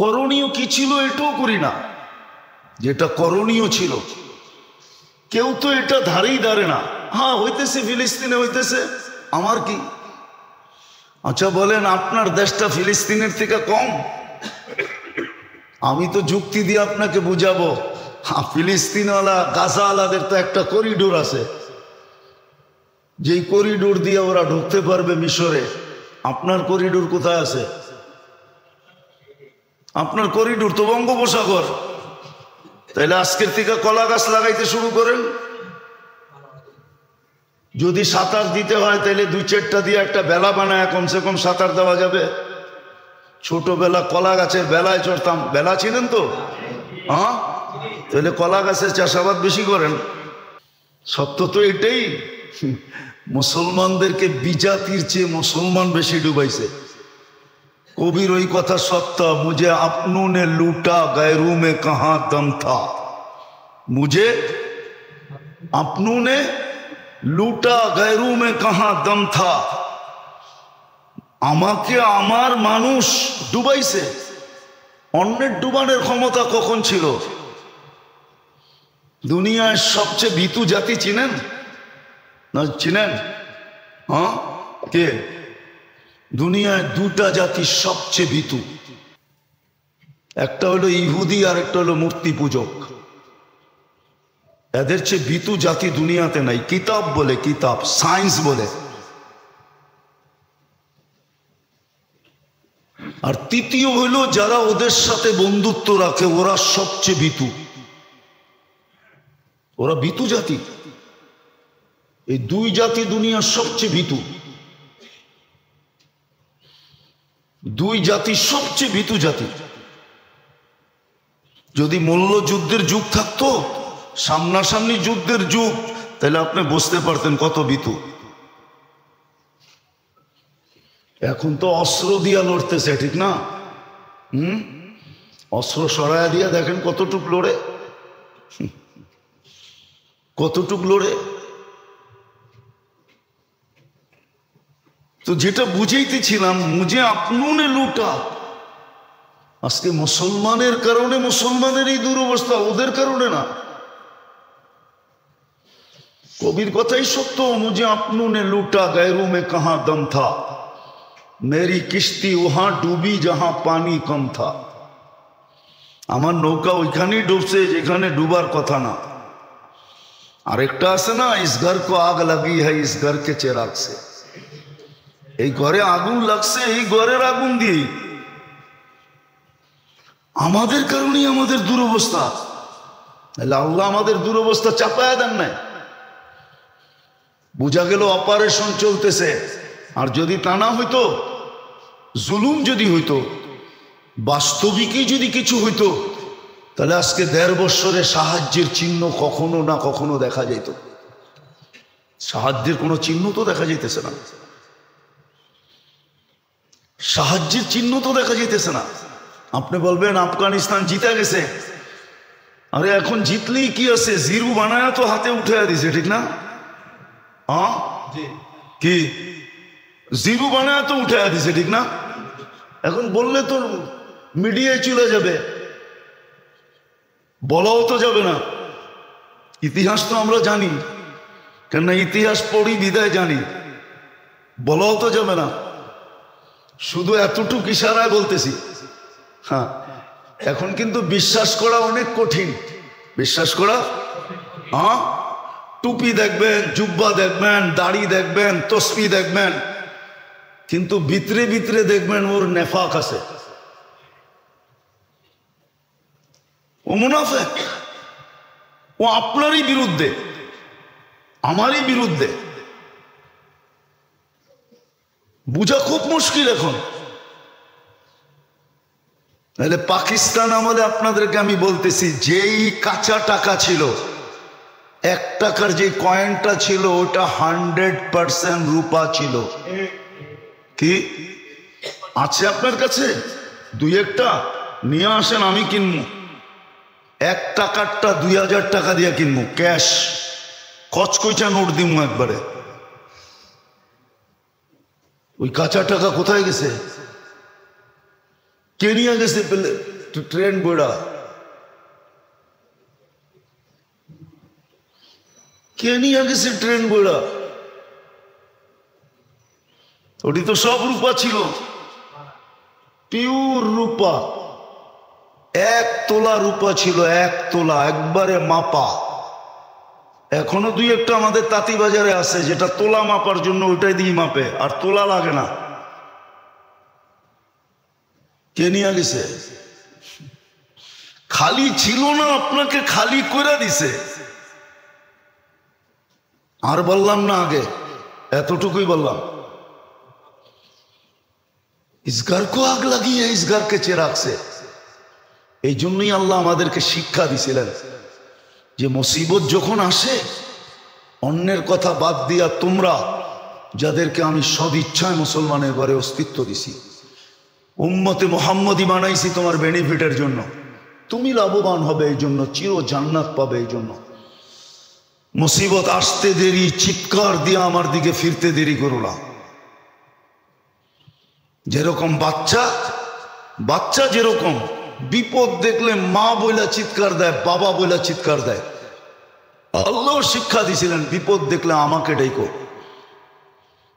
করণীয় কি ছিল এটাও করি না, যেটা করণীয় ছিল। কেউ তো এটা ধারেই ধারে না। হ্যাঁ, হইতেছে ফিলিস্তিনে হইতেছে, আমার কি? আচ্ছা বলেন, আপনার দেশটা ফিলিস্তিনের থেকে কম? আমি তো যুক্তি দিয়ে আপনাকে বুঝাবো। ফিলিস্তিনওয়ালা গাজাওয়ালাদের তো একটা করিডোর আছে, যেই করিডোর দিয়ে ওরা ঢুকতে পারবে মিশরে। আপনার করিডোর কোথায় আছে? আপনার করিডোর তো বঙ্গোপসাগর। তাইলে আজকের থেকে কলা গাছ লাগাইতে শুরু করেন। যদি সাঁতার দিতে হয় তাহলে 2-4টা দিয়ে একটা বেলা বানায় কমসে কম সাঁতার দেওয়া যাবে। ছোটবেলা কলা গাছের বেলায় চড়তাম, বেলা ছিলেন তো? হ্যাঁ, তাহলে কলা গাছের চাষাবাদ বেশি করেন। সত্য তো এটাই, মুসলমানদেরকে বিজাতির চেয়ে মুসলমান বেশি ডুবাইছে। কবির ওই কথা সত্য, মুঝে আপনু নে লুটা গैरू में कहां दम था, मुझे আপনু নে লুটা गैरू में कहां दम था। আমাকে আমার মানুষ ডুবাইছে। অন্যের ডুবানোর ক্ষমতা কখন ছিল? দুনিয়ার সবচেয়ে ভীতু জাতি চিনেন না? চিনেন? হ্যাঁ, কে? দুনিয়ায় 2টা জাতি সবচেয়ে ভীতু, একটা হলো ইহুদি আর একটা হলো মূর্তি পূজক। এদের চেয়ে ভীতু জাতি দুনিয়াতে নাই। কিতাব বলে, কিতাব, সায়েন্স বলে। আর তৃতীয় হইল যারা ওদের সাথে বন্ধুত্ব রাখে, ওরা সবচেয়ে ভীতু। ওরা ভীতু জাতি। এই 2 জাতি দুনিয়ার সবচেয়ে ভীতু। 2 জাতি সবচেয়ে ভীতু জাতি। যদি মল্লযুদ্ধের যুগ থাকতো, সামনাসামনি যুদ্ধের যুগ, তাহলে আপনি বুঝতে পারতেন কত ভীতু। এখন তো অস্ত্র দিয়া লড়তেছে, ঠিক না? অস্ত্র সরাইয়া দিয়া দেখেন কতটুক লড়ে, কতটুক লড়ে। তো যেটা বুঝাইতেছিলাম, মুঝে আপনু নে লুটা। আজকে মুসলমানের কারণে মুসলমানের এই দুরবস্থা, ওদের কারণে না। কবির কথাই সত্য, মুঝে আপনু নে লুটা गैरू में कहां दम था, मेरी किश्ती वहां डूबी जहां पानी कम था। আমার নৌকা ওইখানেই ডুবছে যেখানে ডুবার কথা না। আরেকটা আছে না, ইস ঘর কো আগ লাগি है इस घर के चिराग से। এই ঘরে আগুন লাগছে এই ঘরের আগুন দিয়ে। আমাদের কারণেই আমাদের দুরবস্থা। আল্লাহ আমাদের দুরবস্থা চাপায়া দেন নাই। বোঝা গেল অপারেশন চলতেছে। আর যদি তা না হইতো, জুলুম যদি হইতো, বাস্তবিকই যদি কিছু হইতো, তাহলে আজকে 1.5 বছরে সাহায্যের চিহ্ন কখনো না কখনো দেখা যেত। সাহায্যের কোনো চিহ্ন তো দেখা যাইতেছে না। সাহায্যের চিহ্ন তো দেখা যাইতেছে না। আপনি বলবেন আফগানিস্তান জিতে গেছে। আরে এখন জিতলেই কি আছে, জিরু বানায়া তো হাতে উঠে দিছে, ঠিক না? হ্যাঁ, কি জিরু বানায়া তো উঠে দিছে, ঠিক না? এখন বললে তো মিডিয়ায় চলে যাবে, বলাও তো যাবে না। ইতিহাস তো আমরা জানি, কেননা ইতিহাস পড়ি বিদায় জানি। বলাও তো যাবে না। শুধু এতটুকু ইশারায় বলতেছি। হ্যাঁ, এখন কিন্তু বিশ্বাস করা অনেক কঠিন। বিশ্বাস করা, হ্যাঁ, টুপি দেখবেন, জুব্বা দেখবেন, দাড়ি দেখবেন, তসবি দেখবেন, কিন্তু ভিতরে ভিতরে দেখবেন ওর নেফাক আছে, ও মুনাফিক। ও আপনারই বিরুদ্ধে, আমারই বিরুদ্ধে। বুঝা খুব মুশকিল এখন। তাহলে পাকিস্তান আমলে আপনাদেরকে আমি বলতেছি, যেই কাঁচা টাকা ছিল, 1 টাকার যে কয়েনটা ছিল, ওটা 100% রূপা ছিল। কি আছে আপনার কাছে? 2-1টা নিয়ে আসেন, আমি কিনবো। 1 টাকারটা 2000 টাকা দিয়ে কিনবো, ক্যাশ। কচকচা নোট দিমু একবারে। ওই কাঁচা টাকা কোথায় গেছে? কে নিয়ে গেছে? ট্রেন বইড়া কে নিয়ে গেছে ট্রেন বইড়া? ওটি তো সব রূপা ছিল, পিওর রূপা, 1 তোলা রূপা ছিল, 1 তোলা, একবারে মাপা। এখনো 2-1টা আমাদের তাঁতি বাজারে আছে যেটা তোলা মাপার জন্য ওইটাই দিয়ে মাপে, আর তোলা লাগে না। কে নিয়ে গেছে? খালি ছিল না, আপনাকে খালি করে দিছে। আর বললাম না আগে, এতটুকুই বললাম। इस घर को आग लगी है, इस घर के चिराग से। এই জন্যই আল্লাহ আমাদেরকে শিক্ষা দিছিলেন যে মুসিবত যখন আসে অন্যের কথা বাদ দিয়া তোমরা যাদেরকে আমি সদিচ্ছায় মুসলমানের ঘরে অস্তিত্ব দিছি, উম্মতে মুহাম্মদী বানাইছি তোমার বেনিফিটের জন্য, তুমি লাভবান হবে এই জন্য, চির জান্নাত পাবে এই জন্য। মুসিবত আসতে দেরি, চিৎকার দিয়ে আমার দিকে ফিরতে দেরি করো না। যেরকম বাচ্চা যেরকম বিপদ দেখলে মা বইলা চিৎকার দেয়, বাবা বইলা চিৎকার দেয়, আল্লাহ শিক্ষা দিছিলেন বিপদ দেখলে আমাকে ডাইকো।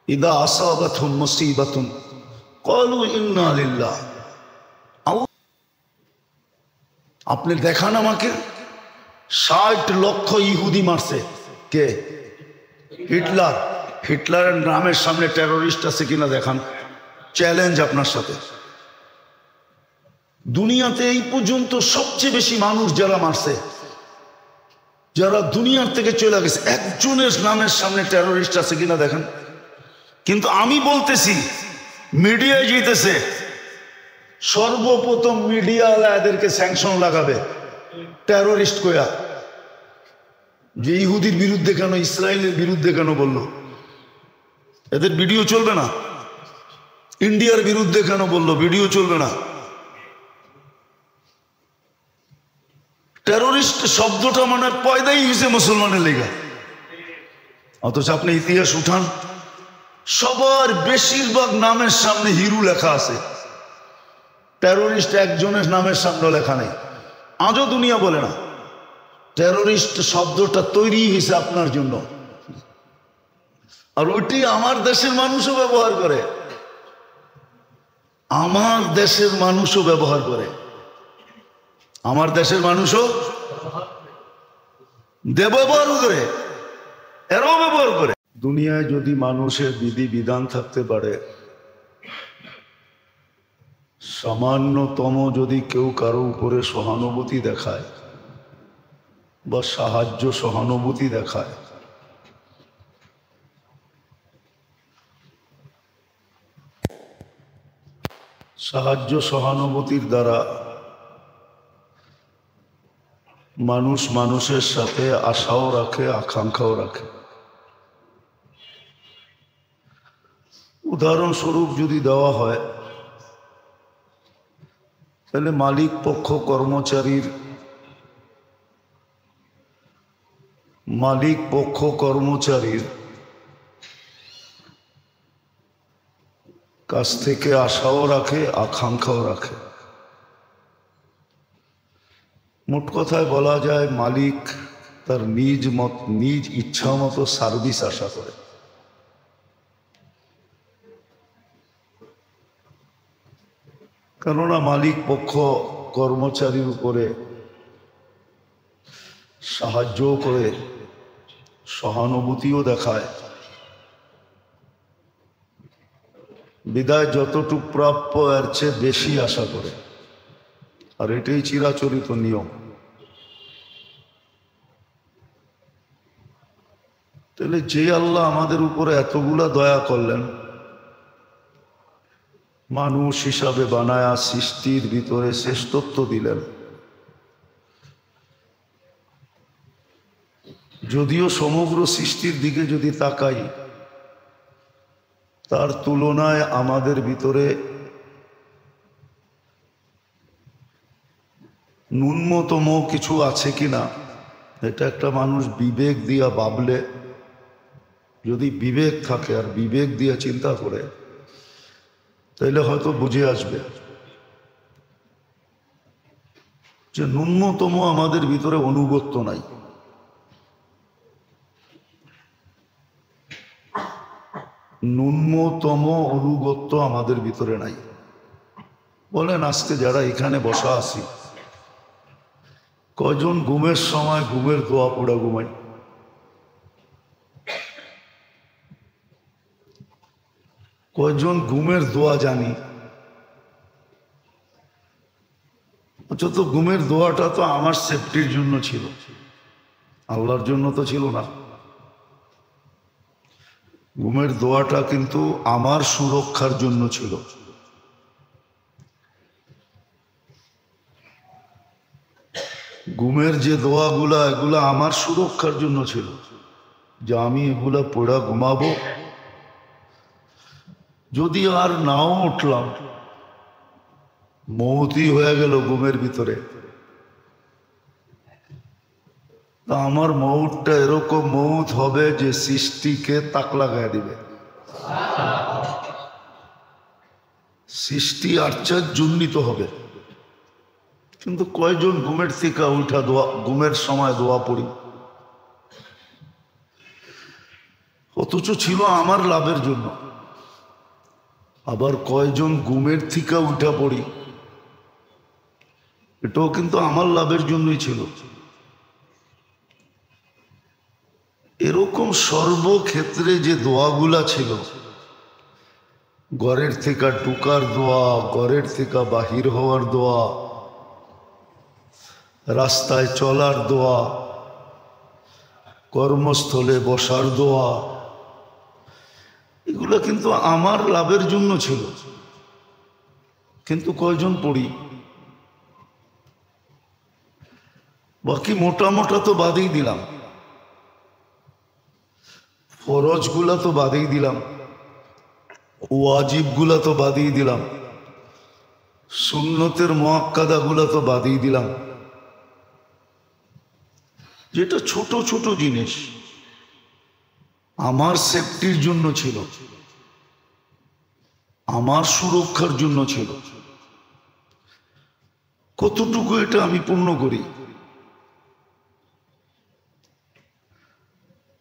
ইদা আসাবাতহুম মুসিবাতুন ক্বালু ইন্না লিল্লাহ। আপনি দেখান আমাকে 60 লক্ষ ইহুদি মারছে কে? হিটলারের নামের সামনে টেরোরিস্ট আছে কিনা দেখান, চ্যালেঞ্জ আপনার সাথে। দুনিয়াতে এই পর্যন্ত সবচেয়ে বেশি মানুষ যারা মারছে, যারা দুনিয়ার থেকে চলে গেছে, একজনের নামের সামনে টেরোরিস্ট আছে কিনা দেখেন। কিন্তু আমি বলতেছি, মিডিয়ায় জিতেছে, সর্বপ্রথম মিডিয়া এদেরকে স্যাংশন লাগাবে টেরোরিস্ট কয়া। যে ইহুদির বিরুদ্ধে কেন, ইসরায়েলের বিরুদ্ধে কেন বললো, এদের ভিডিও চলবে না। ইন্ডিয়ার বিরুদ্ধে কেন বললো, ভিডিও চলবে না। টেরোরিস্ট শব্দটা মানে পয়দাই হয়েছে মুসলমানের লেগা। অথচ আপনি ইতিহাস উঠান, সবার বেশিরভাগ নামের সামনে হিরু লেখা আছে, টেরোরিস্ট একজনের নামের সামনে লেখা নেই। আজও দুনিয়া বলে না। টেরোরিস্ট শব্দটা তৈরি হয়েছে আপনার জন্য, আর ওইটি আমার দেশের মানুষও ব্যবহার করে, আমার দেশের মানুষও ব্যবহার করে, আমার দেশের মানুষও ব্যবহার করে, এরাও ব্যবহার করে। দুনিয়ায় যদি মানুষের বিধি বিধান থাকতে পারে, সামান্যতম যদি কেউ কারো উপরে সহানুভূতি দেখায় বা সাহায্য সহানুভূতি দেখায়, সাহায্য সহানুভূতির দ্বারা মানুষ মানুষের সাথে আশাও রাখে, আকাঙ্ক্ষাও রাখে। উদাহরণস্বরূপ যদি দেওয়া হয়, তাহলে মালিক পক্ষ কর্মচারীর কাছ থেকে আশাও রাখে, আকাঙ্ক্ষাও রাখে। মোট কথায় বলা যায়, মালিক তার নিজ ইচ্ছা মতো সার্ভিস আশা করে। কেননা মালিক পক্ষ কর্মচারীর উপরে সাহায্যও করে, সহানুভূতিও দেখায়, বিদায় যতটুক প্রাপ্য এর চেয়ে বেশি আশা করে। আর এটাই চিরাচরিত নিয়ম। তাহলে যে আল্লাহ আমাদের উপরে এতগুলা দয়া করলেন, মানুষ হিসাবে বানায়া সৃষ্টির ভিতরে শ্রেষ্ঠত্ব দিলেন, যদিও সমগ্র সৃষ্টির দিকে যদি তাকাই, তার তুলনায় আমাদের ভিতরে ন্যূনতম কিছু আছে কিনা, এটা একটা মানুষ বিবেক দিয়া ভাবলে, যদি বিবেক থাকে আর বিবেক দিয়া চিন্তা করে, তাহলে হয়তো বুঝে আসবে। যে ন্যূনতম আমাদের ভিতরে অনুগত্য নাই। ন্যূনতম অনুগত্য আমাদের ভিতরে নাই। বলেন আজকে যারা এখানে বসা আছি, কয়জন ঘুমের সময় ঘুমের দোয়া পড়া ঘুমাই? কয়জন ঘুমের দোয়া জানি? তো ঘুমের দোয়াটা তো আমার সেফটির জন্য ছিল, আল্লাহর জন্য তো ছিল না। ঘুমের দোয়াটা কিন্তু আমার সুরক্ষার জন্য ছিল। ঘুমের যে দোয়াগুলা, এগুলা আমার সুরক্ষার জন্য ছিল, যে আমি এগুলা পড়া ঘুমাবো। যদি আর নাও উঠলাম, মৌতই হয়ে গেল ঘুমের ভিতরে, তা আমার মৌতটা এরকম মৌত হবে যে সৃষ্টিকে তাক লাগায় দিবে। সৃষ্টি আশ্চর্যান্বিত হবে। কিন্তু কয়জন ঘুমের থেকে উঠা দোয়া, ঘুমের সময় দোয়া পড়ি? অথচ ছিল আমার লাভের জন্য। আবার কয়জন ঘুমের থেকে উঠা পড়ি, এটাও কিন্তু আমার লাভের জন্যই ছিল। এরকম সর্বক্ষেত্রে যে দোয়াগুলা ছিল, ঘরের থেকে ঢুকার দোয়া, ঘরের থেকে বাহির হওয়ার দোয়া, রাস্তায় চলার দোয়া, কর্মস্থলে বসার দোয়া, এগুলো কিন্তু আমার লাভের জন্য ছিল। কিন্তু কয়জন পড়ি? বাকি মোটা মোটা তো বাদেই দিলাম, ফরজগুলা তো বাদেই দিলাম, ওয়াজিবগুলা তো বাদেই দিলাম, সুন্নতের মুআক্কাদাগুলা তো বাদেই দিলাম। যেটা ছোট ছোট জিনিস আমার সেফটির জন্য ছিল, আমার সুরক্ষার জন্য ছিল, কতটুকু এটা আমি পূর্ণ করি।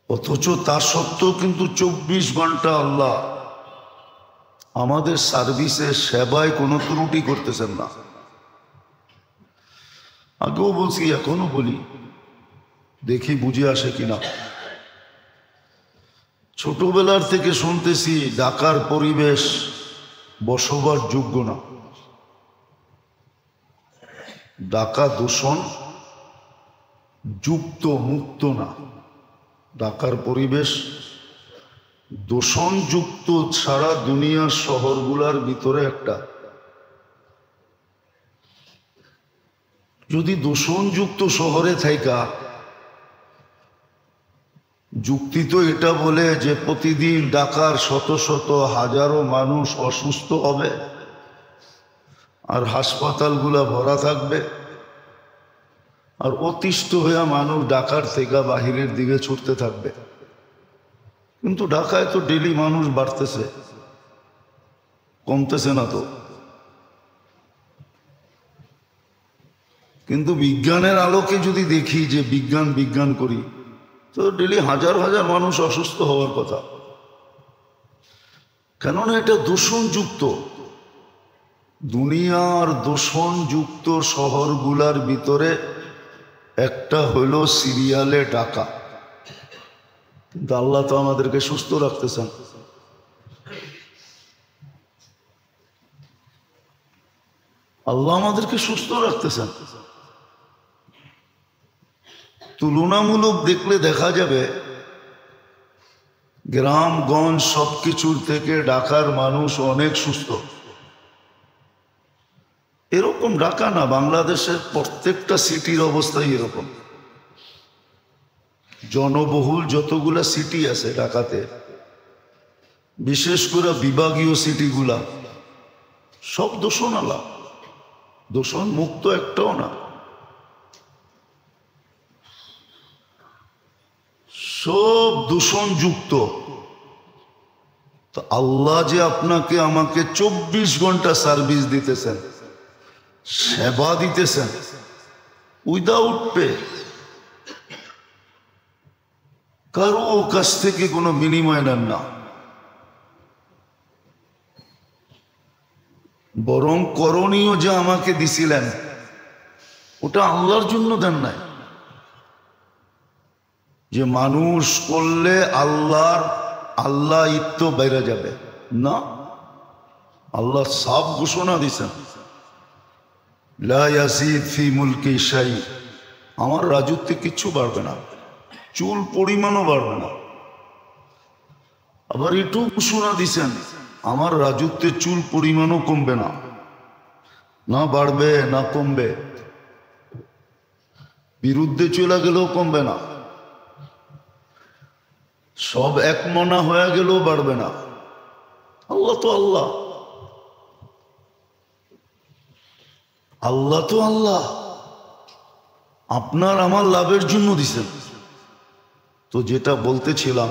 অথচ তার সত্ত্বেও কিন্তু 24 ঘন্টা আল্লাহ আমাদের সার্ভিসে, সেবায় কোনো ত্রুটি করতেছেন না। আগেও বলছি, এখনো বলি, দেখি বুঝে আসে কিনা। ছোটবেলার থেকে শুনতেছি ঢাকার পরিবেশ বসবাস যোগ্য না, ঢাকা দূষণ যুক্ত মুক্ত না, ঢাকার পরিবেশ দূষণযুক্ত সারা দুনিয়ার শহরগুলার ভিতরে একটা। যদি দূষণযুক্ত শহরে থাকা, যুক্তি তো এটা বলে যে প্রতিদিন ঢাকার শত শত হাজারো মানুষ অসুস্থ হবে আর হাসপাতালগুলা ভরা থাকবে, আর অতিষ্ঠ হয়ে মানুষ ঢাকার থেকে বাহিরের দিকে ছুটতে থাকবে। কিন্তু ঢাকায় তো ডেলি মানুষ বাড়তেছে, কমতেছে না তো। কিন্তু বিজ্ঞানের আলোকে যদি দেখি, যে বিজ্ঞান বিজ্ঞান করি, তো ডেলি হাজার হাজার মানুষ অসুস্থ হওয়ার কথা। কেননা এটা দূষণযুক্ত। দুনিয়ার দূষণযুক্ত শহরগুলার ভিতরে একটা হলো সিরিয়ালে ঢাকা। কিন্তু আল্লাহ তো আমাদেরকে সুস্থ রাখতেছেন। আল্লাহ আমাদেরকে সুস্থ রাখতেছেন। তুলনামূলক দেখলে দেখা যাবে গ্রামগঞ্জ সবকিছুর থেকে ঢাকার মানুষ অনেক সুস্থ। এরকম ঢাকা না, বাংলাদেশের প্রত্যেকটা সিটির অবস্থাই এরকম। জনবহুল যতগুলা সিটি আছে ঢাকাতে, বিশেষ করে বিভাগীয় সিটিগুলা, সব দূষণালা, দূষণ মুক্ত একটাও না। সব দূষণযুক্ত। তো আল্লাহ যে আপনাকে আমাকে 24 ঘন্টা সার্ভিস দিতেছেন, সেবা দিতেছেন, উইদাউট পে, কারো কাছ থেকে কোনো বিনিময় নেন না, বরং করণীয় যে আমাকে দিছিলেন ওটা আল্লাহর জন্য দেন নাই, যে মানুষ করলে আল্লাহ ইত্য বাইরে যাবে না। আল্লাহ সাফ ঘোষণা দিছেন, লা ইয়াজিদ ফি মুলকি শাই, আমার রাজত্বে কিচ্ছু বাড়বে না, চুল পরিমাণও বাড়বে না। আবার এটাও ঘোষণা দিছেন, আমার রাজত্বে চুল পরিমাণও কমবে না, না বাড়বে না কমবে, বিরুদ্ধে চলে গেলেও কমবে না, সব এক মনা হয়ে গেলেও বাড়বে না। আল্লাহ তো আল্লাহ, আল্লাহ তো আল্লাহ, আপনার আমার লাভের জন্য দিছেন। তো যেটা বলতেছিলাম,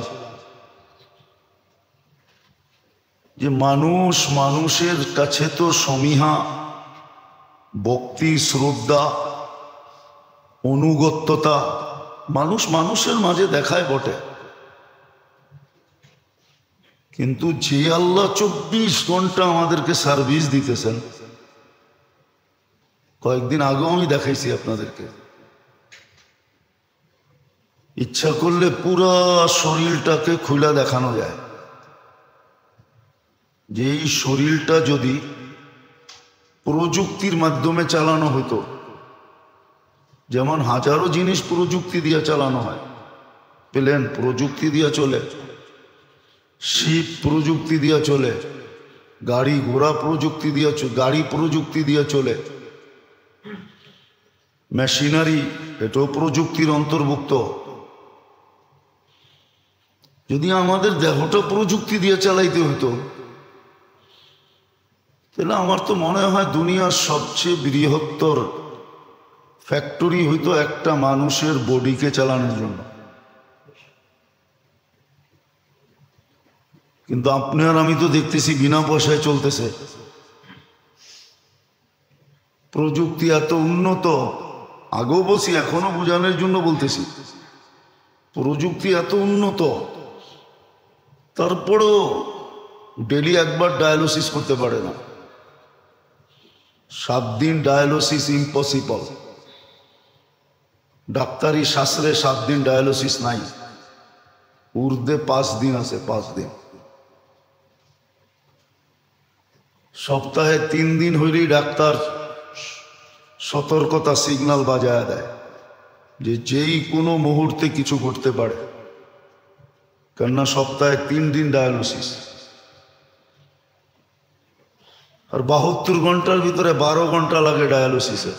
যে মানুষ মানুষের কাছে তো সমীহা, ভক্তি, শ্রদ্ধা, অনুগত্যতা মানুষ মানুষের মাঝে দেখায় বটে, কিন্তু যে আল্লাহ 24 ঘন্টা আমাদেরকে সার্ভিস দিতেছেন, কয়েকদিন আগেও আমি দেখাইছি আপনাদেরকে, ইচ্ছা করলে পুরা শরীরটাকে খুলে দেখানো যায়, যে এই শরীরটা যদি প্রযুক্তির মাধ্যমে চালানো হতো, যেমন হাজারো জিনিস প্রযুক্তি দিয়ে চালানো হয়, প্লেন প্রযুক্তি দিয়ে চলে, শিপ প্রযুক্তি দিয়ে চলে, গাড়ি ঘোড়া প্রযুক্তি দিয়ে, গাড়ি প্রযুক্তি দিয়ে চলে, মেশিনারি এটাও প্রযুক্তির অন্তর্ভুক্ত। যদি আমাদের দেহটা প্রযুক্তি দিয়ে চালাইতে হতো, তাহলে আমার তো মনে হয় দুনিয়ার সবচেয়ে বৃহত্তর ফ্যাক্টরি হইতো একটা মানুষের বডিকে চালানোর জন্য। কিন্তু আপনি আর আমি তো দেখতেছি বিনা পয়সায় চলতেছে। প্রযুক্তি এত উন্নত, আগেও বলছি এখনো বোঝানোর জন্য বলতেছি, প্রযুক্তি এত উন্নত, তারপরেও ডেলি একবার ডায়ালিসিস করতে পারে না, 7 দিন ডায়ালিসিস ইম্পসিবল। ডাক্তারি শাস্ত্রে 7 দিন ডায়ালিসিস নাই, ঊর্ধ্বে 5 দিন আছে, 5 দিন। সপ্তাহে 3 দিন হইলেই ডাক্তার সতর্কতা সিগন্যাল বাজায় দেয় যে যেই কোনো মুহূর্তে কিছু ঘটতে পারে, কেননা সপ্তাহে 3 দিন ডায়ালিসিস, আর 72 ঘন্টার ভিতরে 12 ঘন্টা লাগে ডায়ালিসিসে,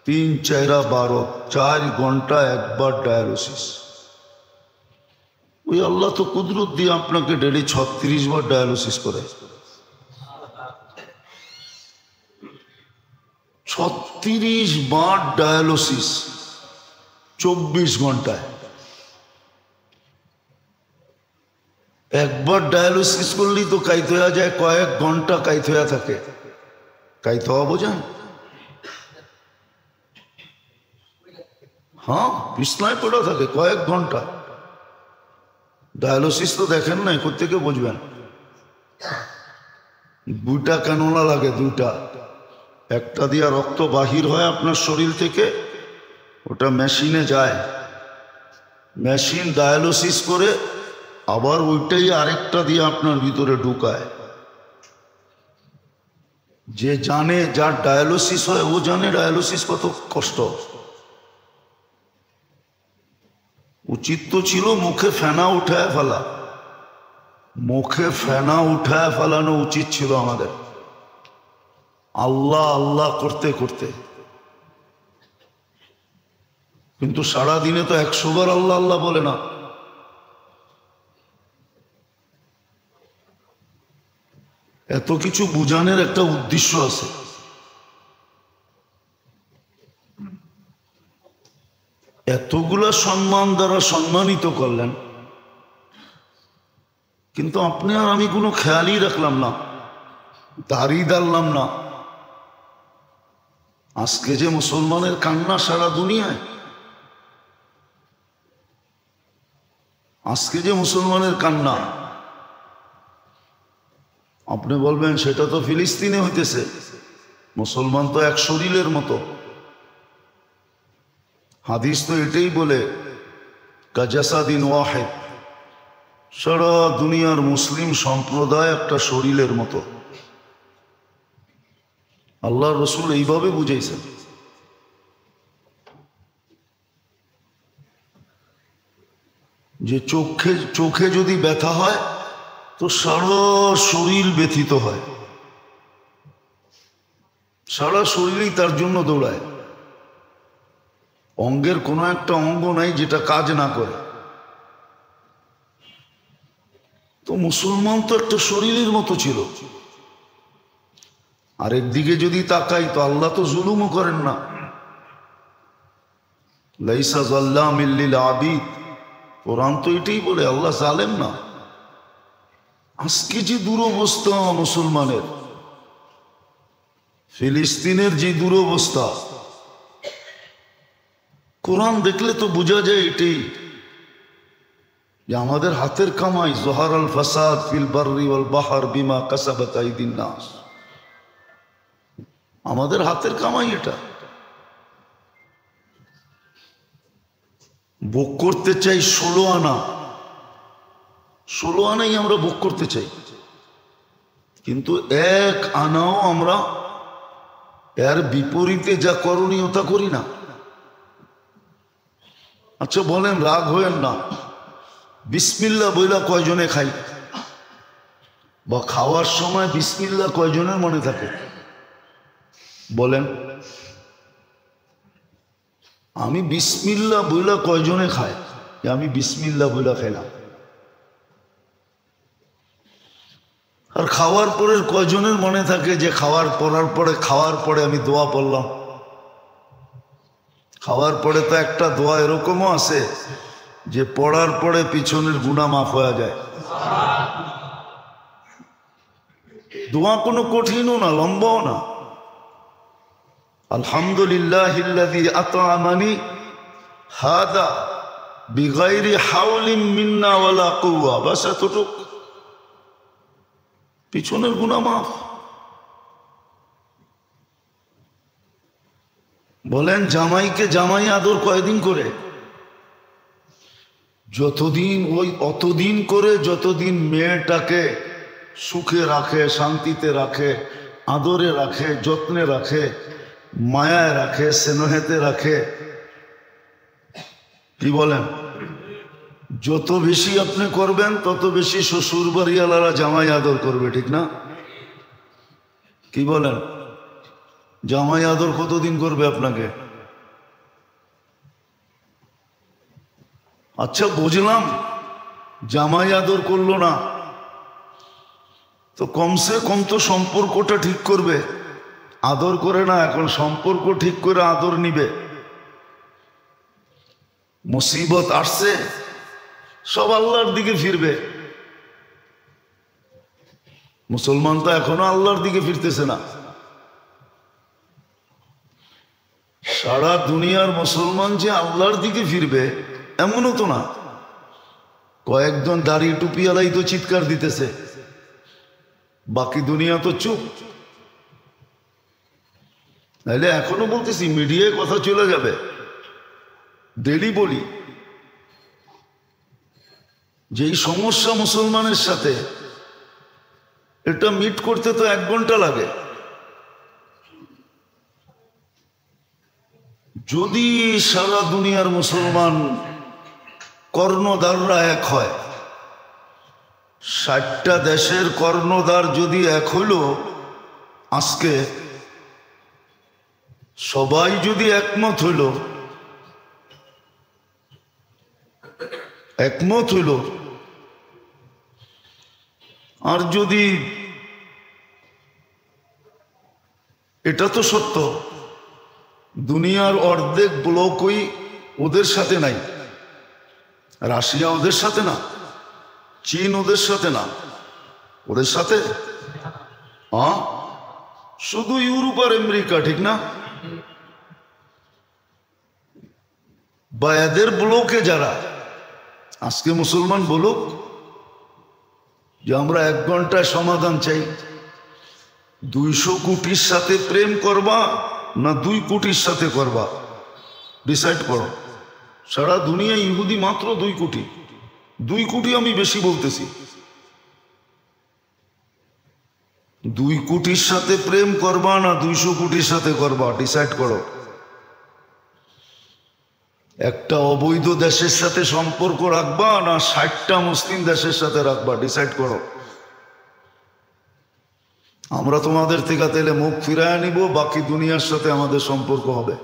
3 4 12, 4 ঘন্টা একবার ডায়ালিসিস। ওই আল্লাহ তো কুদরত দিয়ে আপনাকে ডেলি 36 বার ডায়ালিসিস করে, 36 বার ডায়ালিসিস 24 ঘন্টায়। একবার ডায়ালিসিস করলেই তো কাইত হয়ে যায়, কয়েক ঘন্টা কাইত হয়ে থাকে। কাইত হওয়া বোঝেন? হ্যাঁ, বিছনায় পড়ে থাকে কয়েক ঘন্টা। ডায়ালিসিস তো দেখেন নাই, কোত্থেকে বুঝবেন? 2টা ক্যানোলা লাগে, 2টা, একটা দিয়া রক্ত বাহির হয় আপনার শরীর থেকে, ওটা মেশিনে যায়, মেশিন ডায়ালিসিস করে, আবার ওইটাই আরেকটা দিয়ে আপনার ভিতরে ঢুকায়। যে জানে, যার ডায়ালিসিস হয় ও জানে ডায়ালিসিস কত কষ্ট। উচিত তো ছিল মুখে ফেনা উঠায় ফেলা, মুখে ফেনা উঠায় ফেলানো উচিত ছিল আমাদের, আল্লাহ আল্লাহ করতে করতে। কিন্তু সারাদিনে তো 100 বার আল্লাহ আল্লাহ বলে না। এত কিছু বুঝানোর একটা উদ্দেশ্য আছে। এতগুলা সম্মান দ্বারা সম্মানিত করলেন, কিন্তু আপনি আর আমি কোনো খেয়ালই রাখলাম না, দাড়ি দাঁড়লাম না, আজকে যে মুসলমানের কান্না সারা দুনিয়ায়, আজকে যে মুসলমানের কান্না, আপনি বলবেন সেটা তো ফিলিস্তিনে হইতেছে। মুসলমান তো এক শরীরের মতো। হাদিস তো এটাই বলে, কাজাসাদিন ওয়াহিদ, সারা দুনিয়ার মুসলিম সম্প্রদায় একটা শরীরের মতো। আল্লাহ রসুল এইভাবে বুঝাইছেন। যে চোখে যদি ব্যথা হয় তো সারা শরীর ব্যথিত হয়, সারা শরীরই তার জন্য দৌড়ায়। অঙ্গের কোনো একটা অঙ্গ নাই যেটা কাজ না করে। তো মুসলমান তো একটা শরীরের মতো ছিল। আরেক দিকে যদি তাকাই তো আল্লাহ তো জুলুমও করেন না। লাইসা যাল্লামিল লিল আবিদ, কোরআন তো এটাই বলে, আল্লাহ জালেম না। আজকে যে দুরবস্থা মুসলমানের, ফিলিস্তিনের যে দুরবস্থা, কোরআন দেখলে তো বোঝা যায় এটাই যে আমাদের হাতের কামাই। যহারাল ফাসাদ ফিল বাররি ওয়াল বাহর বিমা কাসাবাত আইদিন নাস, আমাদের হাতের কামাই এটা। ভোগ করতে চাই 16 আনা, 16 আনাই আমরা ভোগ করতে চাই, কিন্তু 1 আনাও আমরা এর বিপরীতে যা করণীয় তা করি না। আচ্ছা বলেন, রাগ হয়েন না, বিসমিল্লাহ বইলা কয়জনে খাই? বা খাওয়ার সময় বিসমিল্লাহ কয়জনের মনে থাকে? বলেন, আমি বিসমিল্লাহ বইলা কয়জনে খায় যে আমি বিসমিল্লাহ বইলা খেলাম? আর খাওয়ার পরে কয়জনের মনে থাকে যে খাওয়ার পরে আমি দোয়া পড়লাম? খাওয়ার পরে তো একটা দোয়া এরকমও আছে যে পড়ার পরে পিছনের গুনাহ মাফ হয়ে যায়। দোয়া কোনো কঠিনও না, লম্বাও না। আলহামদুলিল্লাহিল্লাযী আত'আমানি হাদা বিগাইরি হাওলিন মিন্না ওয়ালা কুওয়া, বাস এতটুক, পিছনের গুনাহ মাফ। বলেন, জামাইকে জামাই আদর কয়দিন করে? অতদিন করে যতদিন মেয়েটাকে সুখে রাখে, শান্তিতে রাখে, আদরে রাখে, যত্নে রাখে, মায়ায় রাখে, স্নেহেতে রাখে। কি বলেন? যত বেশি আপনি করবেন তত বেশি শ্বশুর বাড়িওয়ালারা জামাই আদর করবে, ঠিক না? কি বলেন? জামাই আদর কতদিন করবে আপনাকে? আচ্ছা বুঝলাম, জামাই আদর করলো না তো কমসে কম তো সম্পর্কটা ঠিক করবে। আদর করে না, এখন সম্পর্ক ঠিক করে আদর নিবে। মুসিবত আসছে, সব আল্লাহর দিকে ফিরবে। মুসলমান তো এখনো আল্লাহর দিকে ফিরতেছে না। সারা দুনিয়ার মুসলমান যে আল্লাহর দিকে ফিরবে এমনও তো না। কয়েকজন দাড়ি টুপিওয়ালাই তো চিৎকার দিতেছে, বাকি দুনিয়া তো চুপ। নাইলে এখনো বলতেছি, মিডিয়ায় কথা চলে যাবে, ডেলি বলি যে এই সমস্যা মুসলমানের সাথে, এটা মিট করতে তো 1 ঘন্টা লাগে। যদি সারা দুনিয়ার মুসলমান কর্ণধাররা এক হয়, 60টা দেশের কর্ণধার যদি এক হইল, আজকে সবাই যদি একমত হইল, আর যদি, এটা তো সত্য, দুনিয়ার অর্ধেক ব্লকই ওদের সাথে নাই। রাশিয়া ওদের সাথে না, চীন ওদের সাথে না, ওদের সাথে শুধু ইউরোপ আর আমেরিকা, ঠিক না? বা এদের ব্লকে যারা আজকে মুসলমান বলুক যে আমরা 1 ঘন্টায় সমাধান চাই, 200 কোটির সাথে প্রেম করবা না 2 কোটির সাথে করবা, ডিসাইড করো। সারা দুনিয়া ইহুদি মাত্র 2 কোটি, 2 কোটি আমি বেশি বলতেছি। 2 কোটির সাথে প্রেম করবা না 200 কোটির সাথে করবা, ডিসাইড করো। একটা অবৈধ দেশের সাথে সম্পর্ক রাখবা না 60টা মুসলিম দেশের সাথে রাখবা, ডিসাইড করো। আমরা তোমাদের থেকে তাহলে মুখ ফিরায় নিব, বাকি দুনিয়ার সাথে আমাদের সম্পর্ক হবে।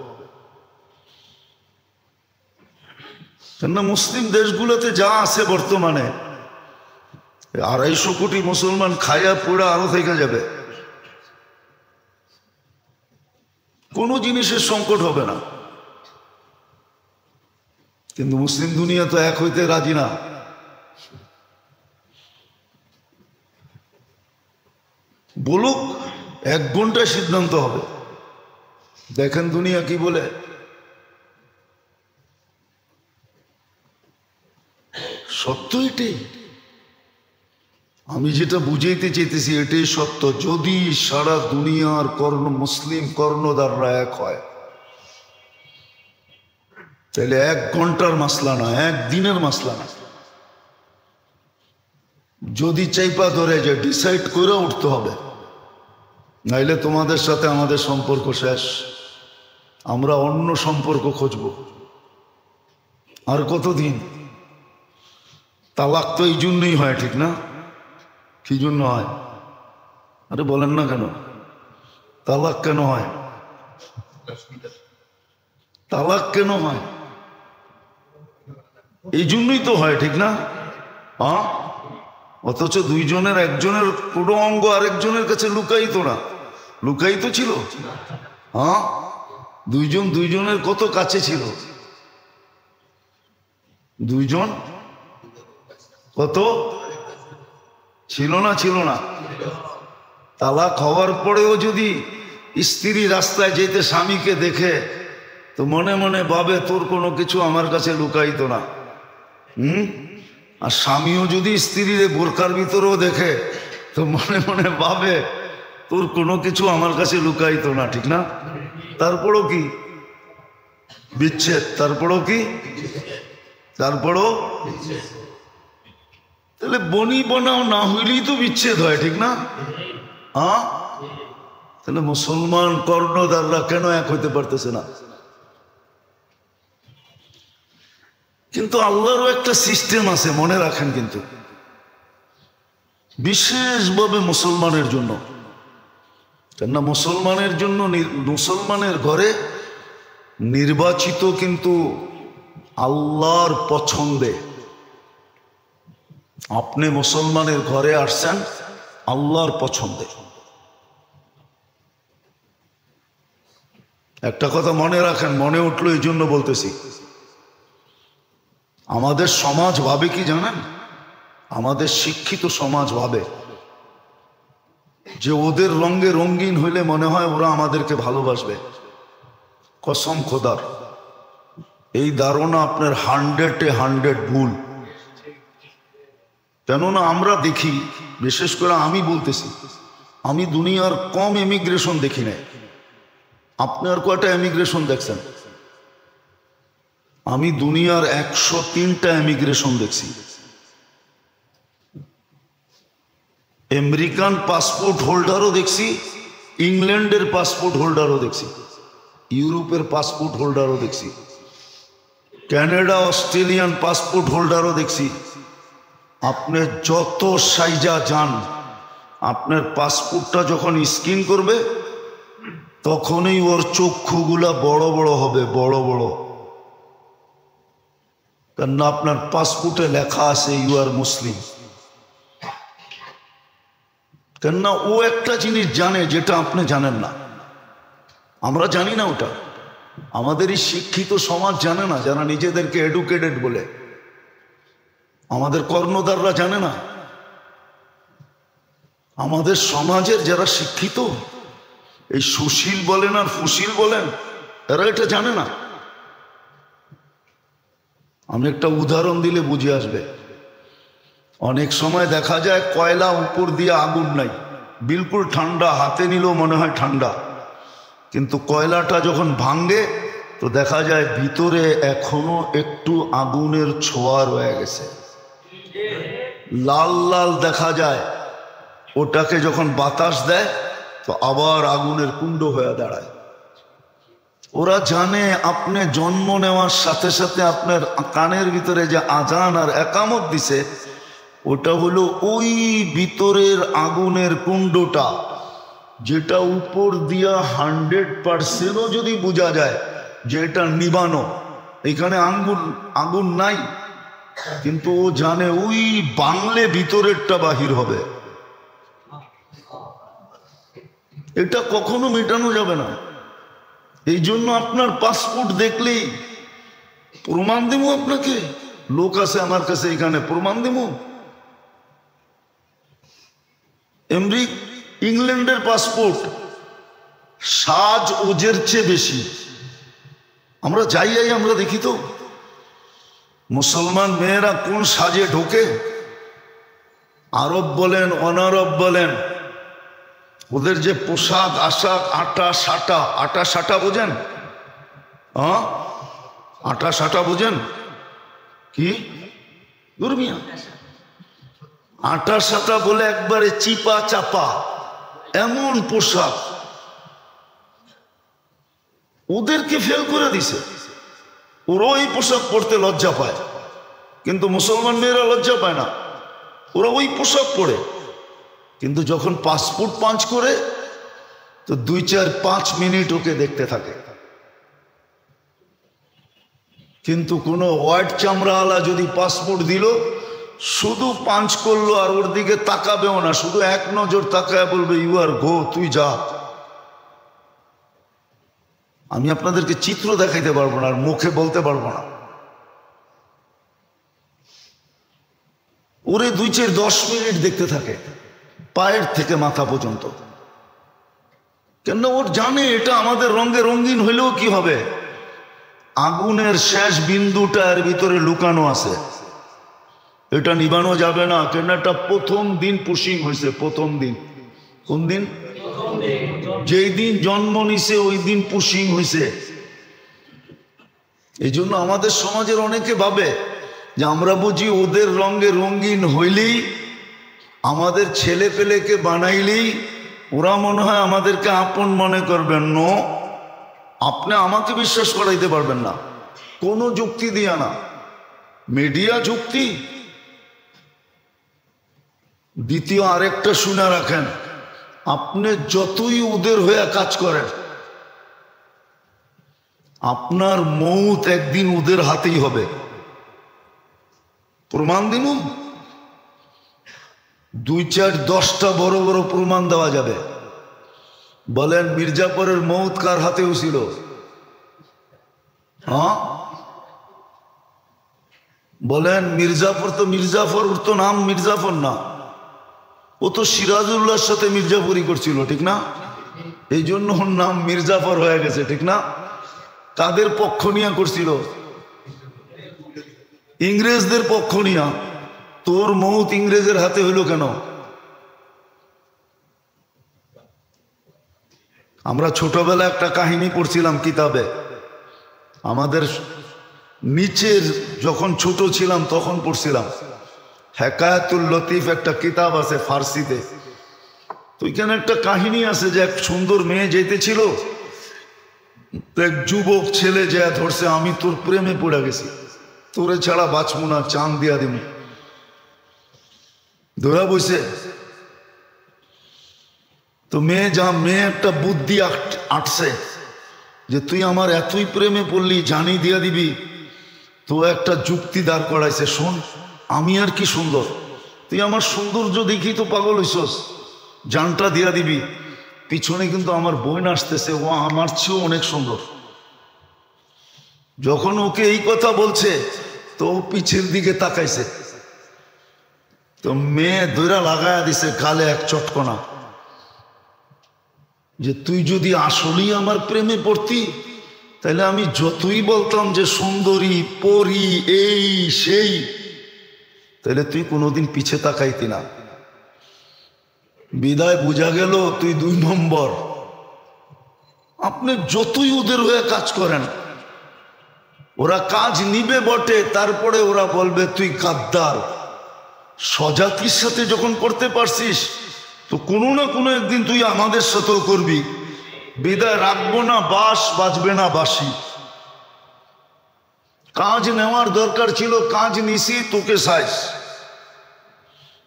কেননা মুসলিম দেশগুলোতে যা আছে বর্তমানে 250 কোটি মুসলমান খায়া পোড়া আরো থেকে যাবে, কোনো জিনিসের সংকট হবে না। কিন্তু মুসলিম দুনিয়া তো এক হইতে রাজি না। বলুক 1 ঘন্টায় সিদ্ধান্ত হবে। দেখেন দুনিয়া কি বলে। সত্য এটাই, আমি যেটা বুঝাইতে চাইতেছি এটাই সত্য। যদি সারা দুনিয়ার মুসলিম কর্ণধাররা এক হয়, তাহলে 1 ঘন্টার মাসলা না, 1 দিনের মাসলা না। যদি চাইপা ধরে যে ডিসাইড করে উঠতে হবে, নাইলে তোমাদের সাথে আমাদের সম্পর্ক শেষ, আমরা অন্য সম্পর্ক খুঁজব। আর কতদিন? তালাক তো এই জন্যই হয়, ঠিক না? কি জন্য হয়? আরে বলেন না কেন? তালাক কেন হয়? তালাক কেন হয়? এই জন্যই তো হয়, ঠিক না? হ্যাঁ, অথচ দুইজনের একজনের কোনো অঙ্গ আরেকজনের কাছে লুকাইত না, লুকাইত ছিল। হ্যাঁ, দুইজনের কত কাছে ছিল, দুইজন কত ছিল না, ছিল না? তালাক হওয়ার পরেও যদি স্ত্রী রাস্তায় যেতে স্বামীকে দেখে তো মনে মনে ভাবে তোর কোনো কিছু আমার কাছে লুকাইতো না। আর স্বামীও যদি স্ত্রীর বোরকার ভিতরেও দেখে তো মনে মনে ভাবে তোর কোনো কিছু আমার কাছে লুকাইতো না, ঠিক না? তারপরও কি বিচ্ছেদ, তারপরও কি, তারপরও। তাহলে বনি বনাও না হইলেই তো বিচ্ছেদ হয়, ঠিক না? হ্যাঁ, তাহলে মুসলমান কর্ণধাররা কেন এক হইতে পারতেছে না? কিন্তু আল্লাহরও একটা সিস্টেম আছে, মনে রাখেন। কিন্তু বিশেষভাবে মুসলমানের জন্য, কেননা মুসলমানের জন্য, মুসলমানের ঘরে নির্বাচিত কিন্তু আল্লাহর পছন্দে। আপনি মুসলমানের ঘরে আসছেন আল্লাহর পছন্দে। একটা কথা মনে রাখেন, মনে উঠলো এই জন্য বলতেছি। আমাদের সমাজ ভাবে কি জানেন? আমাদের শিক্ষিত সমাজ ভাবে যে ওদের রঙে রঙিন হইলে মনে হয় ওরা আমাদেরকে ভালোবাসবে। কসম খোদার, এই ধারণা আপনার 100-এ 100 ভুল। কেননা আমরা দেখি, বিশেষ করে আমি বলতেছি, আমি দুনিয়ার কম এমিগ্রেশন দেখি নাই। আপনি আর কয়টা এমিগ্রেশন দেখছেন? আমি দুনিয়ার 103টা এমিগ্রেশন দেখছি। আমেরিকান পাসপোর্ট হোল্ডারও দেখছি, ইংল্যান্ডের পাসপোর্ট হোল্ডারও দেখছি, ইউরোপের পাসপোর্ট হোল্ডারও দেখছি, কানাডা অস্ট্রেলিয়ান পাসপোর্ট হোল্ডারও দেখছি। আপনি যত সাইজা যান, আপনার পাসপোর্টটা যখন স্ক্যান করবে তখনই ওর চক্ষুগুলা বড় বড় হবে, বড় বড়। কেননা আপনার পাসপোর্টে লেখা আছে ইউ আর মুসলিম। কেননা ও একটা জিনিস জানে যেটা আপনি জানেন না, আমরা জানি না ওটা। আমাদের এই শিক্ষিত সমাজ জানে না, যারা নিজেদেরকে এডুকেটেড বলে। আমাদের কর্ণধাররা জানে না। আমাদের সমাজের যারা শিক্ষিত এই সুশীল বলেন আর ফুশীল বলেন, এরা এটা জানে না। আমি একটা উদাহরণ দিলে বুঝে আসবে। অনেক সময় দেখা যায় কয়লা উপর দিয়ে আগুন নাই, বিলকুল ঠান্ডা, হাতে নিলেও মনে হয় ঠান্ডা, কিন্তু কয়লাটা যখন ভাঙে তো দেখা যায় ভিতরে এখনো একটু আগুনের ছোঁয়া রয়ে গেছে, লাল লাল দেখা যায়। ওটাকে যখন বাতাস দেয় তো আবার আগুনের কুণ্ড হয়ে দাঁড়ায়। ওরা জানে আপনি জন্ম নেওয়ার সাথে সাথে আপনার কানের ভিতরে যে আজান আর একামত দিছে, ওটা হলো ওই ভিতরের আগুনের কুণ্ডটা, যেটা উপর দিয়া 100% যদি বোঝা যায় যে এটা নিবানো, এখানে আগুন নাই, কিন্তু ও জানে ওই বাংলে ভিতরেরটা বাহির হবে। এটা কখনো মেটানো যাবে না। এই জন্য আপনার পাসপোর্ট দেখলেই প্রমাণ দিব আপনাকে, লোক আছে আমার কাছে এখানে প্রমাণ দিব। ইংল্যান্ডের পাসপোর্ট সাজ ওজের চেয়ে বেশি। আমরা যাই আমরা দেখি তো মুসলমান মেয়েরা কোন সাজে ঢোকে। আরব বলেন অনারব বলেন, ওদের যে পোশাক আশাক, আটা সাটা বোঝেন? আটা সাটা বোঝেন কি? দুর্মিয়া আটা সাটা বলে একবারে চিপা চাপা এমন পোশাক, ওদেরকে ফেল করে দিছে। ওরা ওই পোশাক পরতে লজ্জা পায়, কিন্তু মুসলমান মেয়েরা লজ্জা পায় না, ওরা ওই পোশাক পরে। কিন্তু যখন পাসপোর্ট পাঞ্চ করে তো 2-4-5 মিনিট ওকে দেখতে থাকে। কিন্তু কোনো হোয়াইট চামড়াওয়ালা যদি পাসপোর্ট দিল, শুধু পাঞ্চ করলো আর ওর দিকে তাকাবেও না, শুধু এক নজর তাকায় বলবে ইউ আর গো, তুই যা। আমি আপনাদেরকে চিত্র দেখাইতে পারবো না আর মুখে বলতে পারবো না। ওরে 2-4-10 মিনিট দেখতে থাকে, পায়ের থেকে মাথা পর্যন্ত। কেন? ওর জানে এটা আমাদের রঙে রঙিন হইলেও কি হবে, আগুনের শেষ বিন্দুটা এর ভিতরে লুকানো আছে, এটা নিবানো যাবে না। কেন? এটা প্রথম দিন পুশিং হয়েছে, প্রথম দিন। কোন দিন? যেই দিন জন্ম নিছে ওই দিন পুশিং হয়েছে। এই জন্য আমাদের সমাজের অনেকে ভাবে যে আমরা বুঝি ওদের রঙে রঙিন হইলেই, আমাদের ছেলে পেলেকে বানাইলেই ওরা মনে হয় আমাদেরকে আপন মনে করবেন। নো, আপনি আমাকে বিশ্বাস করাইতে পারবেন না কোনো যুক্তি দিয়া না, মিডিয়া যুক্তি। দ্বিতীয় আরেকটা শুনে রাখেন, আপনি যতই ওদের হয়ে কাজ করেন, আপনার মৌত একদিন ওদের হাতেই হবে। প্রমাণ দিন 2-4-10টা বড় বড় প্রমাণ দেওয়া যাবে। বলেন মির্জাপুরের মৌত কার হাতে ছিল? বলেন মির্জাফর তো মির্জাফর, ওর তো নাম মির্জাফর না, ও তো সিরাজউল্লাহর সাথে মির্জাপুরি করছিল, ঠিক না? এই জন্য ওর নাম মির্জাফর হয়ে গেছে, ঠিক না? কাদের পক্ষ নিয়ে করছিল? ইংরেজদের পক্ষ নিয়া। তোর মৌত ইংরেজের হাতে হইল কেন? আমরা ছোটবেলায় একটা কাহিনী পড়ছিলাম কিতাবে, আমাদের নিচের যখন ছোট ছিলাম তখন পড়ছিলাম। হেকায়াতুল লতিফ একটা কিতাব আছে ফার্সিতে, তো এখানে একটা কাহিনী আছে যে এক সুন্দর মেয়ে যেতেছিল, এক যুবক ছেলে যা ধরছে, আমি তোর প্রেমে পড়ে গেছি, তোরে ছাড়া বাঁচবো না, চাঁদ দিয়া দিব। ধরা বসে তো মেয়ে একটা বুদ্ধি আটছে যে তুই আমার এতই প্রেমে পড়লি, জানি দিয়া দিবি। তো একটা যুক্তি দাঁড় করাইছে, শোন আমি আর কি সুন্দর, তুই আমার সৌন্দর্য দেখি তো পাগল হইছস, জানটা দিয়া দিবি। পিছনে কিন্তু আমার বোন আসতেছে, ও আমার চেয়েও অনেক সুন্দর। যখন ওকে এই কথা বলছে তো পিছের দিকে তাকাইছে, তো মেয়ে দৈরা লাগায়া দিছে গালে এক চটকনা। যে তুই যদি আসলেই আমার প্রেমে পড়তি, তাহলে আমি যতই বলতাম যে সুন্দরী পরী এই সেই, তাহলে তুই কোনোদিন পিছে তাকাইতি না। বিদায় বোঝা গেল তুই 2 নম্বর। আপনি যতই ওদের হয়ে কাজ করেন, ওরা কাজ নিবে বটে, তারপরে ওরা বলবে তুই গাদ্দার। স্বজাতির সাথে যখন করতে পারছিস, তো কোনো না কোনো একদিন তুই আমাদের সাথেও করবি। বিদায় রাখবো না বাস, বাজবে না বাসি। কাজ নেওয়ার দরকার ছিল, কাজ নিছি, তোকে সাইজ।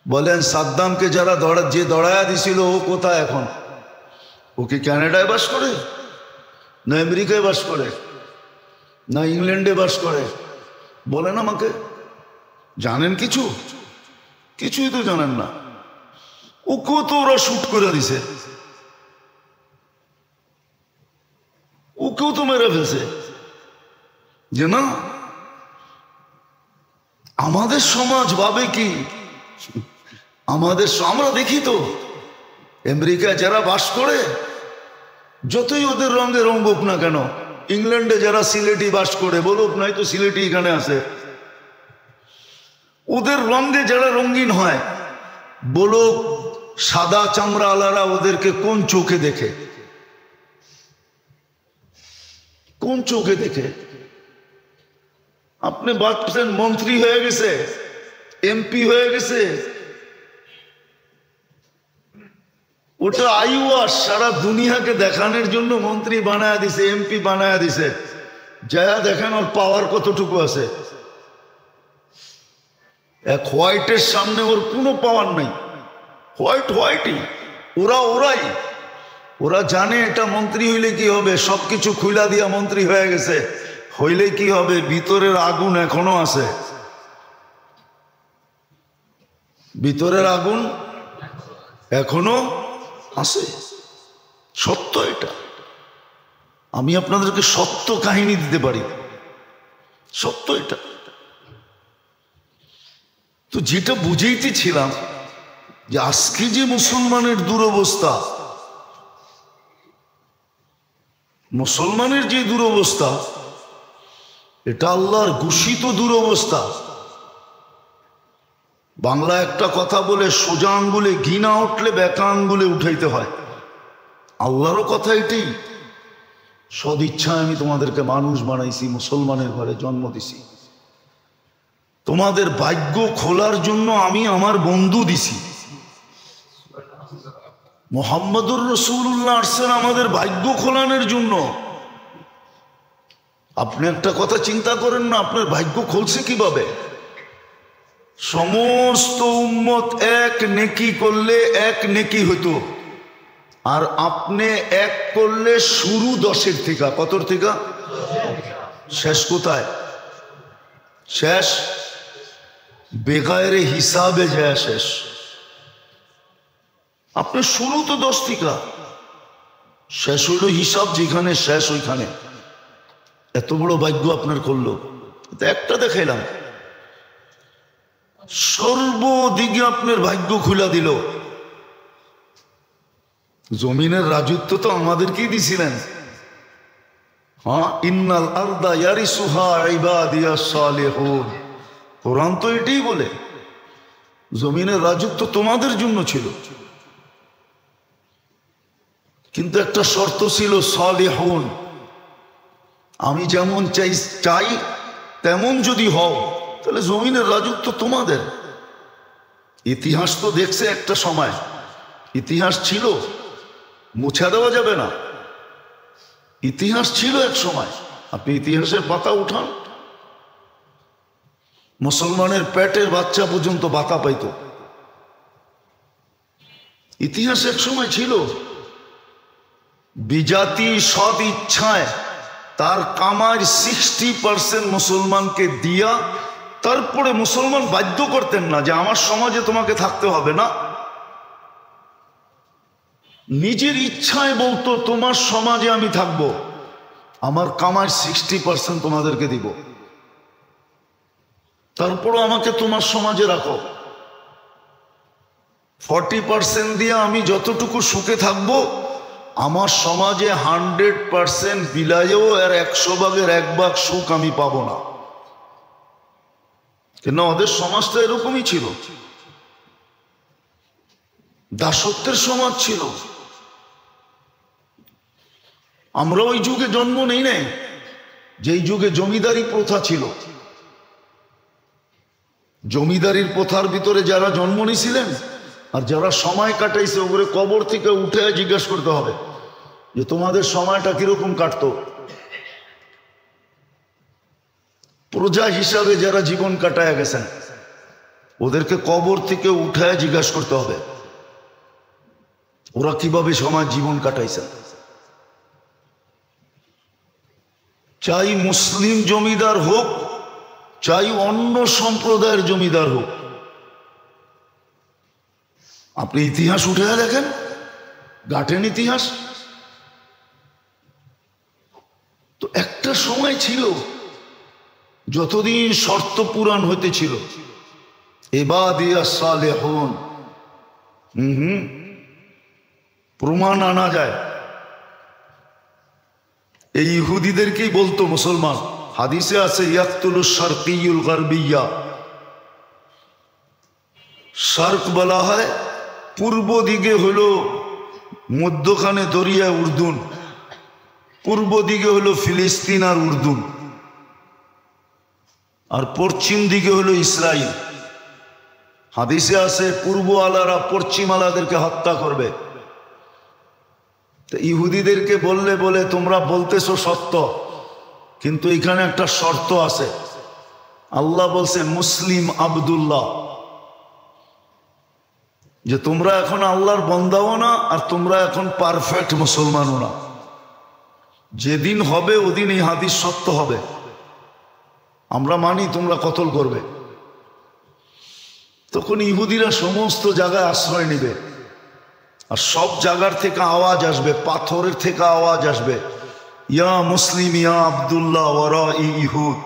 বলেন সাদ্দামকে যারা যে দড়ায়া দিছিল, ও কোথায় এখন? ও কি ক্যানাডায় বাস করে, না আমেরিকায় বাস করে, না ইংল্যান্ডে বাস করে? বলেন আমাকে, জানেন কিছু? কিছুই তো জানেন না। ওকেও তো ওরা শুট করে দিছে, ওকেও তো মেরে ফেলছে। যে না, আমাদের সমাজ ভাবে কি, আমরা দেখি তো আমেরিকায় যারা বাস করে, যতই ওদের রঙে রঙুক না কেন, ইংল্যান্ডে যারা সিলেটি বাস করে বলুক, নাই তো সিলেটি এখানে আছে, ওদের রঙে যারা রঙিন হয় বলুক, সাদা চামড়া আলারা ওদেরকে কোন চোখে দেখে? কোন চোখে দেখে? আপনি ভাবছেন মন্ত্রী হয়ে গেছে, এমপি হয়ে গেছে, ওটা আইওয়াস সারা দুনিয়াকে দেখানোর জন্য মন্ত্রী বানায়া দিছে, এমপি বানায়া দিছে। যা দেখেন ওর পাওয়ার কতটুকু আছে। এক হোয়াইটের সামনে ওর কোনো পাওয়ার নেই। হোয়াইটই, ওরা জানে এটা মন্ত্রী হইলে কি হবে, সবকিছু খুইলা দিয়া মন্ত্রী হয়ে গেছে। হইলে কি হবে, ভিতরের আগুন এখনো আছে, ভিতরের আগুন এখনো আছে। সত্য এটা। আমি আপনাদেরকে সত্য কাহিনী দিতে পারি, সত্য এটা। তো যেটা বুঝাইতেছিলাম যে আজকে যে মুসলমানের দুরবস্থা, মুসলমানের যে দুরবস্থা, এটা আল্লাহর ঘোষিত দুরবস্থা। বাংলা একটা কথা বলে, সোজা আঙ্গুলে ঘি না উঠলে বেকা আঙ্গুলে উঠাইতে হয়। আল্লাহরও কথা এটাই। সদিচ্ছায় আমি তোমাদেরকে মানুষ বানাইছি, মুসলমানের ঘরে জন্ম দিছি। তোমাদের ভাগ্য খোলার জন্য আমি আমার বন্ধু দিছি। মুহাম্মদুর রাসূলুল্লাহ আসছেন আমাদের ভাগ্য খোলানোর জন্য। আপনি একটা কথা চিন্তা করেন না, আপনার ভাগ্য খুলছে কিভাবে? সমস্ত উম্মত এক নেকি করলে এক নেকি হতো, আর আপনি এক করলে শুরু 10-এর থেকে। কতর থেকে? শেষ কোথায়? শেষ বেগায়ের হিসাবে যায় শেষ। আপনি শুরু তো 10 থেকে, শেষ হইল হিসাব যেখানে শেষ ওইখানে। এত বড় ভাগ্য আপনার করলো। একটা দেখাইলাম, সর্বদিকে আপনার ভাগ্য খুলা দিল। জমিনের রাজত্ব তো আমাদেরকেই দিছিলেন। হ্যাঁ, ইন্নাল আরদা ইয়ারিসুহা ইবাদিয়াস সালিহুন। কোরআন তো এটাই বলে, জমিনের রাজত্ব তোমাদের জন্য ছিল, কিন্তু একটা শর্ত ছিল, সালিহুন। আমি যেমন চাই তেমন যদি হও, তাহলে জমিনের রাজত্ব তোমাদের। ইতিহাস তো দেখছে একটা সময়, ইতিহাস ছিল, মুছে দেওয়া যাবে না। ইতিহাস ছিল এক সময়, আপনি ইতিহাসের পাতা উঠান, মুসলমানের পেটের বাচ্চা পর্যন্ত বাতা পাইত। ইতিহাস এক সময় ছিল। বিজাতি সদ ইচ্ছায় তার কামার 60% মুসলমানকে দিয়া, তারপরে মুসলমান বাধ্য করতেন না যে আমার সমাজে তোমাকে থাকতে হবে না। নিজের ইচ্ছায় বলতো তোমার সমাজে আমি থাকবো, আমার কামার 60% তোমাদেরকে দিব, তারপরও আমাকে তোমার সমাজে রাখো। 40% দিয়ে আমি যতটুকু সুখে থাকবো, আমার সমাজে 100% বিলাইও আর 100 ভাগের 1 ভাগ সুখ আমি পাবো না। কেন? ওদের সমাজটা এরকমই ছিল, দাসত্বের সমাজ ছিল। আমরা ওই যুগে জন্ম নেই নাই, যেই যুগে জমিদারি প্রথা ছিল। জমিদারির প্রথার ভিতরে যারা জন্ম নিয়েছিলেন আর যারা সময় কাটাইছে, ওগুলো কবর থেকে উঠে জিজ্ঞাসা করতে হবে যে তোমাদের সময়টা কিরকম কাটতো। প্রজা হিসাবে যারা জীবন কাটায় গেছেন, ওদেরকে কবর থেকে উঠে জিজ্ঞাসা করতে হবে ওরা কিভাবে সময় জীবন কাটাইছে। চাই মুসলিম জমিদার হোক, চাই অন্য সম্প্রদায়ের জমিদার হোক, আপনি ইতিহাস উঠে দেখেন, গাটেন ইতিহাস। তো একটা সময় ছিল, যতদিন শর্ত পূরণ হইতেছিল, ইবাদিয়া সালেহুন, প্রমাণ আনা যায়। এই ইহুদিদেরকেই বলতো মুসলমান, হাদিসে আছে ইয়াকতুলু শারকিয়ুল গারবিয়া। শার্ক বলা হয় পূর্ব দিকে হলো মধ্যখানে দরিয়া উর্দুন, পূর্ব দিকে হলো ফিলিস্তিন আর উর্দুন, আর পশ্চিম দিকে হলো ইসরায়েল। হাদিসে আছে পূর্ব আলারা পশ্চিম আলাদেরকে হত্যা করবে। তো ইহুদিদেরকে বললে বলে তোমরা বলতেছো সত্য, কিন্তু এখানে একটা শর্ত আছে। আল্লাহ বলছে মুসলিম আব্দুল্লাহ, যে তোমরা এখন আল্লাহর বন্দাও না আর তোমরা এখন পারফেক্ট মুসলমানও না। যেদিন হবে ওদিন এই হাদিস সত্য হবে। আমরা মানি তোমরা কতল করবে। তখন ইহুদিরা সমস্ত জায়গায় আশ্রয় নিবে, আর সব জায়গার থেকে আওয়াজ আসবে, পাথরের থেকে আওয়াজ আসবে, ইয়া মুসলিম ইয়া আব্দুল্লাহ ওয়ারা ইহুদ।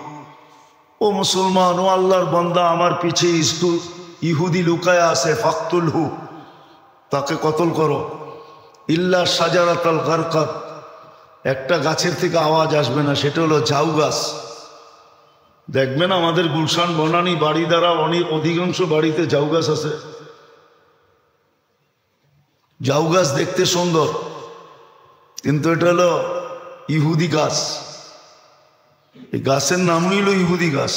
ও মুসলমান, ও আল্লাহর বান্দা, আমার পিছে ইহুদি লুকায় আছে, ফাকতুলহু, তাকে কতল করো। ইল্লা শাজারাতাল গারকাত, একটা গাছের থেকে আওয়াজ আসবে না, সেটা হলো ঝাউ গাছ। দেখবেন আমাদের গুলশান বনানী বাড়ি দ্বারা অনেক অধিকাংশ বাড়িতে ঝাউ গাছ আছে। ঝাউ গাছ দেখতে সুন্দর, কিন্তু এটা হলো ইহুদি গাছ। এই গাছের নাম হইল ইহুদি গাছ,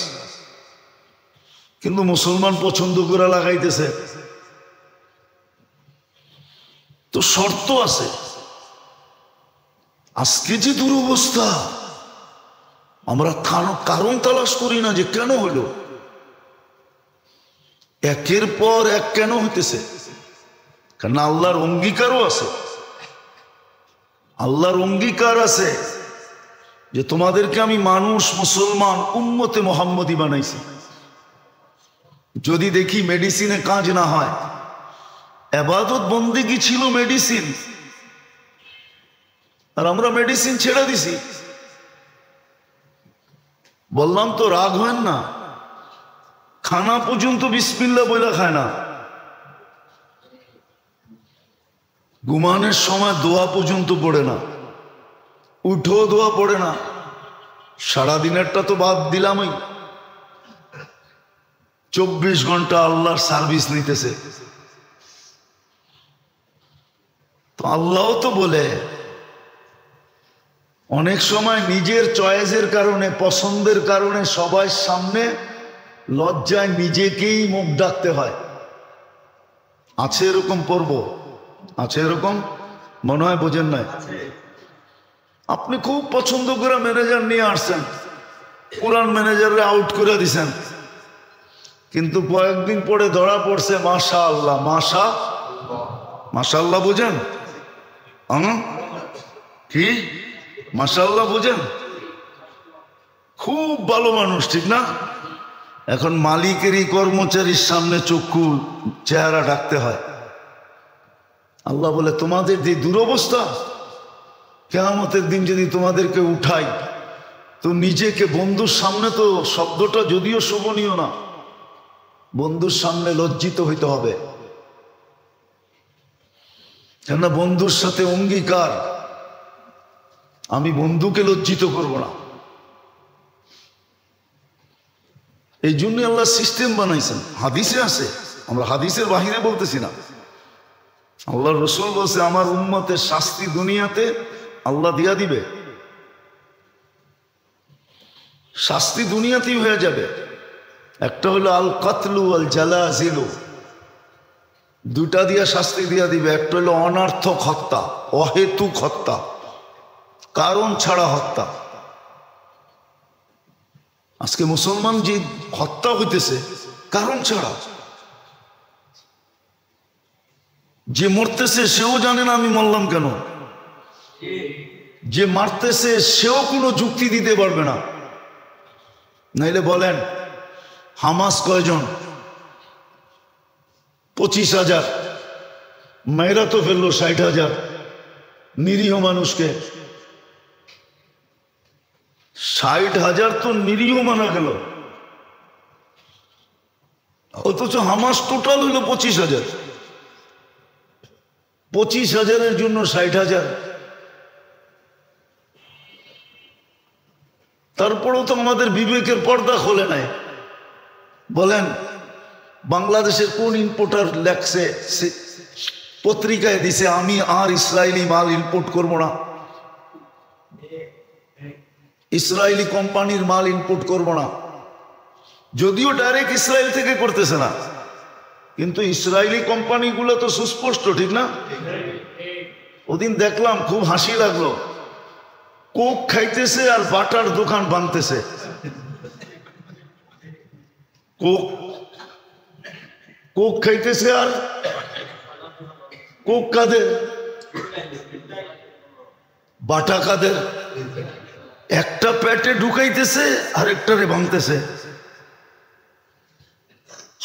কিন্তু মুসলমান পছন্দ করে লাগাইতেছে। তো শর্ত আছে। আজকে যে দুরবস্থা, আমরা কারণ তালাশ করি না যে কেন হইল, একের পর এক কেন হইতেছে। কারণ আল্লাহর অঙ্গীকারও আছে, আল্লাহর অঙ্গীকার আছে যে তোমাদেরকে আমি মানুষ মুসলমান উম্মতে মুহাম্মদী বানাইছি। যদি দেখি মেডিসিনে কাজ না হয়, ইবাদত বন্দেগী ছিল মেডিসিন, আর আমরা মেডিসিন ছেড়ে দিছি। বললাম তো রাগ হয় না, খানা পর্যন্ত বিসমিল্লাহ বইলা খায় না, ঘুমানোর সময় দোয়া পর্যন্ত পড়ে না, উঠো দোয়া পড়ে না। সারাদিনেরটা তো বাদ দিলামই, 24 ঘন্টা আল্লাহর সার্ভিস নিতেছে। তো আল্লাহ তো বলে, অনেক সময় নিজের চয়েসের কারণে, পছন্দের কারণে সবার সামনে লজ্জায় নিজেকেই মুখ ডাকতে হয়। আছে এরকম পর্ব, আছে এরকম, মনে হয় বোঝেন নাই। আপনি খুব পছন্দ করে ম্যানেজার নিয়ে আসছেন, পুরান ম্যানেজারে আউট করে দিছেন, কিন্তু কয়েকদিন পরে ধরা পড়ছে মাশাআল্লাহ, মাশাআল্লাহ বুঝেন? কি মাশাআল্লাহ বুঝেন? খুব ভালো মানুষ, ঠিক না? এখন মালিকেরই কর্মচারীর সামনে চক্ষু চেহারা ডাকতে হয়। আল্লাহ বলে তোমাদের যে দুরবস্থা, কিয়ামতের দিন যদি তোমাদেরকে উঠাই, তো নিজেকে বন্ধুর সামনে, তো শব্দটা যদিও শোভনীয় না, বন্ধুর সামনে লজ্জিত হইতে হবে। কেন বন্ধুর সাথে অঙ্গীকার, আমি বন্ধুকে লজ্জিত করব না। এই জন্য আল্লাহ সিস্টেম বানাইছেন, হাদিসে আছে, আমরা হাদিসের বাহিরে বলতেছি না। আল্লাহ রসুল বলছে আমার উম্মতের শাস্তি দুনিয়াতে আল্লাহ দিয়া দিবে, শাস্তি দুনিয়াতেই হয়ে যাবে। একটা হলো আল কাতলু আল জালাজিলু, দুটা দিয়া শাস্তি দিয়া দিবে। একটা হলো অনার্থক হত্যা, অহেতুক হত্যা, কারণ ছাড়া হত্যা। আজকে মুসলমান যে হত্যা হইতেছে কারণ ছাড়া, যে মরতেছে সেও জানে না আমি মরলাম কেন, যে মারতেছে সেও কোনো যুক্তি দিতে পারবে না। নাইলে বলেন হামাস কয়জন? 25,000 মেয়েরা তো ফেললো 60,000 নিরীহ মানুষকে। 60,000 তো নিরীহ মানা গেল, অথচ হামাস টোটাল হইল 25,000। 25,000-এর জন্য 60,000। তারপরেও তো আমাদের বিবেকের পর্দা খোলে নাই। বলেন বাংলাদেশের কোন ইম্পোর্টার লেখছে, পত্রিকায় দিছে আমি আর ইসরায়েলি মাল ইম্পোর্ট করব না, ইসরায়েলি কোম্পানির মাল ইম্পোর্ট করব না। যদিও ডাইরেক্ট ইসরায়েল থেকে করতেছে না, কিন্তু ইসরায়েলি কোম্পানিগুলো তো সুস্পষ্ট, ঠিক না? ওদিন দেখলাম, খুব হাসি লাগলো, কোক খাইতেছে আর বাটার দোকান ভাঙতেছে। কোক খাইতেছে আর কোক কাদের, বাটা কাদের? একটা পেটে ঢুকাইতেছে আর একটারে ভাঙতেছে।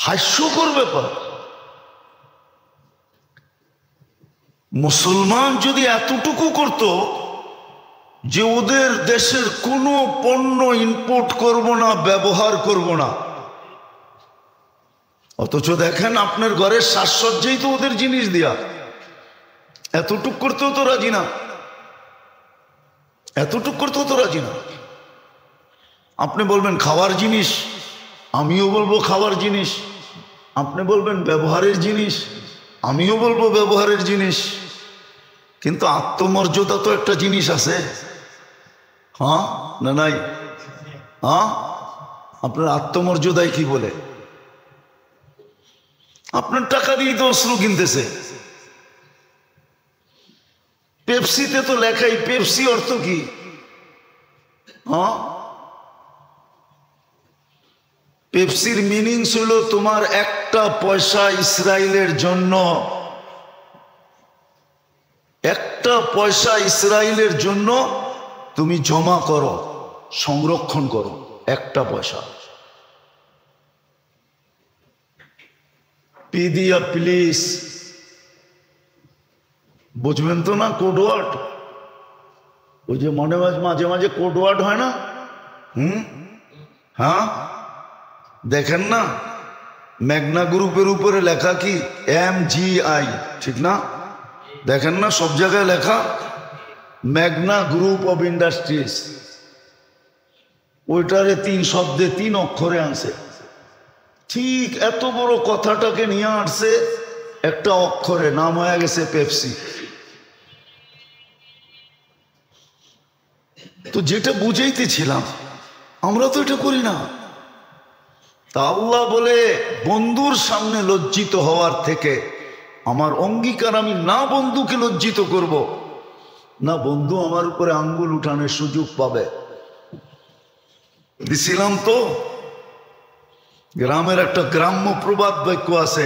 হাস্যকর ব্যাপার। মুসলমান যদি এতটুকু করত যে ওদের দেশের কোনো পণ্য ইম্পোর্ট করব না, ব্যবহার করব না, অথচ দেখেন আপনার ঘরের সাজসজ্জাই তো ওদের জিনিস দিয়া, এতটুক করতেও তো রাজি না, এতটুক করতেও তো রাজি না। আপনি বলবেন খাওয়ার জিনিস, আমিও বলবো খাওয়ার জিনিস। আপনি বলবেন ব্যবহারের জিনিস, আমিও বলবো ব্যবহারের জিনিস। কিন্তু আত্মমর্যাদা তো একটা জিনিস আছে, হ্যাঁ না নাই? হ্যাঁ, আপনার আত্মমর্যাদায় কি বলে? আপনার টাকা দিয়ে তো অস্ত্র কিনতেছে। পেপসিতে তো লেখাই, পেপসি অর্থ কি? হ্যাঁ, পেপসির মিনিংস হলো তোমার একটা পয়সা ইসরায়েলের জন্য, একটা পয়সা ইসরায়েলের জন্য তুমি জমা করো, সংরক্ষণ করো, একটা পয়সা। পি দিয়া প্লিজ, বুঝবেন তো না কোডওয়ার্ড? ওই যে মাঝে মাঝে কোডওয়ার্ড হয় না? হ্যাঁ, দেখেন না মেঘনা গ্রুপের উপরে লেখা কি MGI, ঠিক না? দেখেন না সব জায়গায় লেখা মেঘনা গ্রুপ অফ ইন্ডাস্ট্রিজ। ওইটারে 3 শব্দে 3 অক্ষরে আনছে। ঠিক এত বড় কথাটাকে নিয়ে আসছে একটা অক্ষরে, নাম হয়ে গেছে পেপসি। তো যেটা বুঝাইতেছিলাম, আমরা তো এটা করি না। তা আল্লাহ বলে বন্ধুর সামনে লজ্জিত হওয়ার থেকে আমার অঙ্গীকার, আমি না বন্ধুকে লজ্জিত করব, না বন্ধু আমার উপরে আঙ্গুল উঠানোর সুযোগ পাবে। দিছিলাম তো, গ্রামের একটা গ্রাম্য প্রবাদ বাক্য আছে,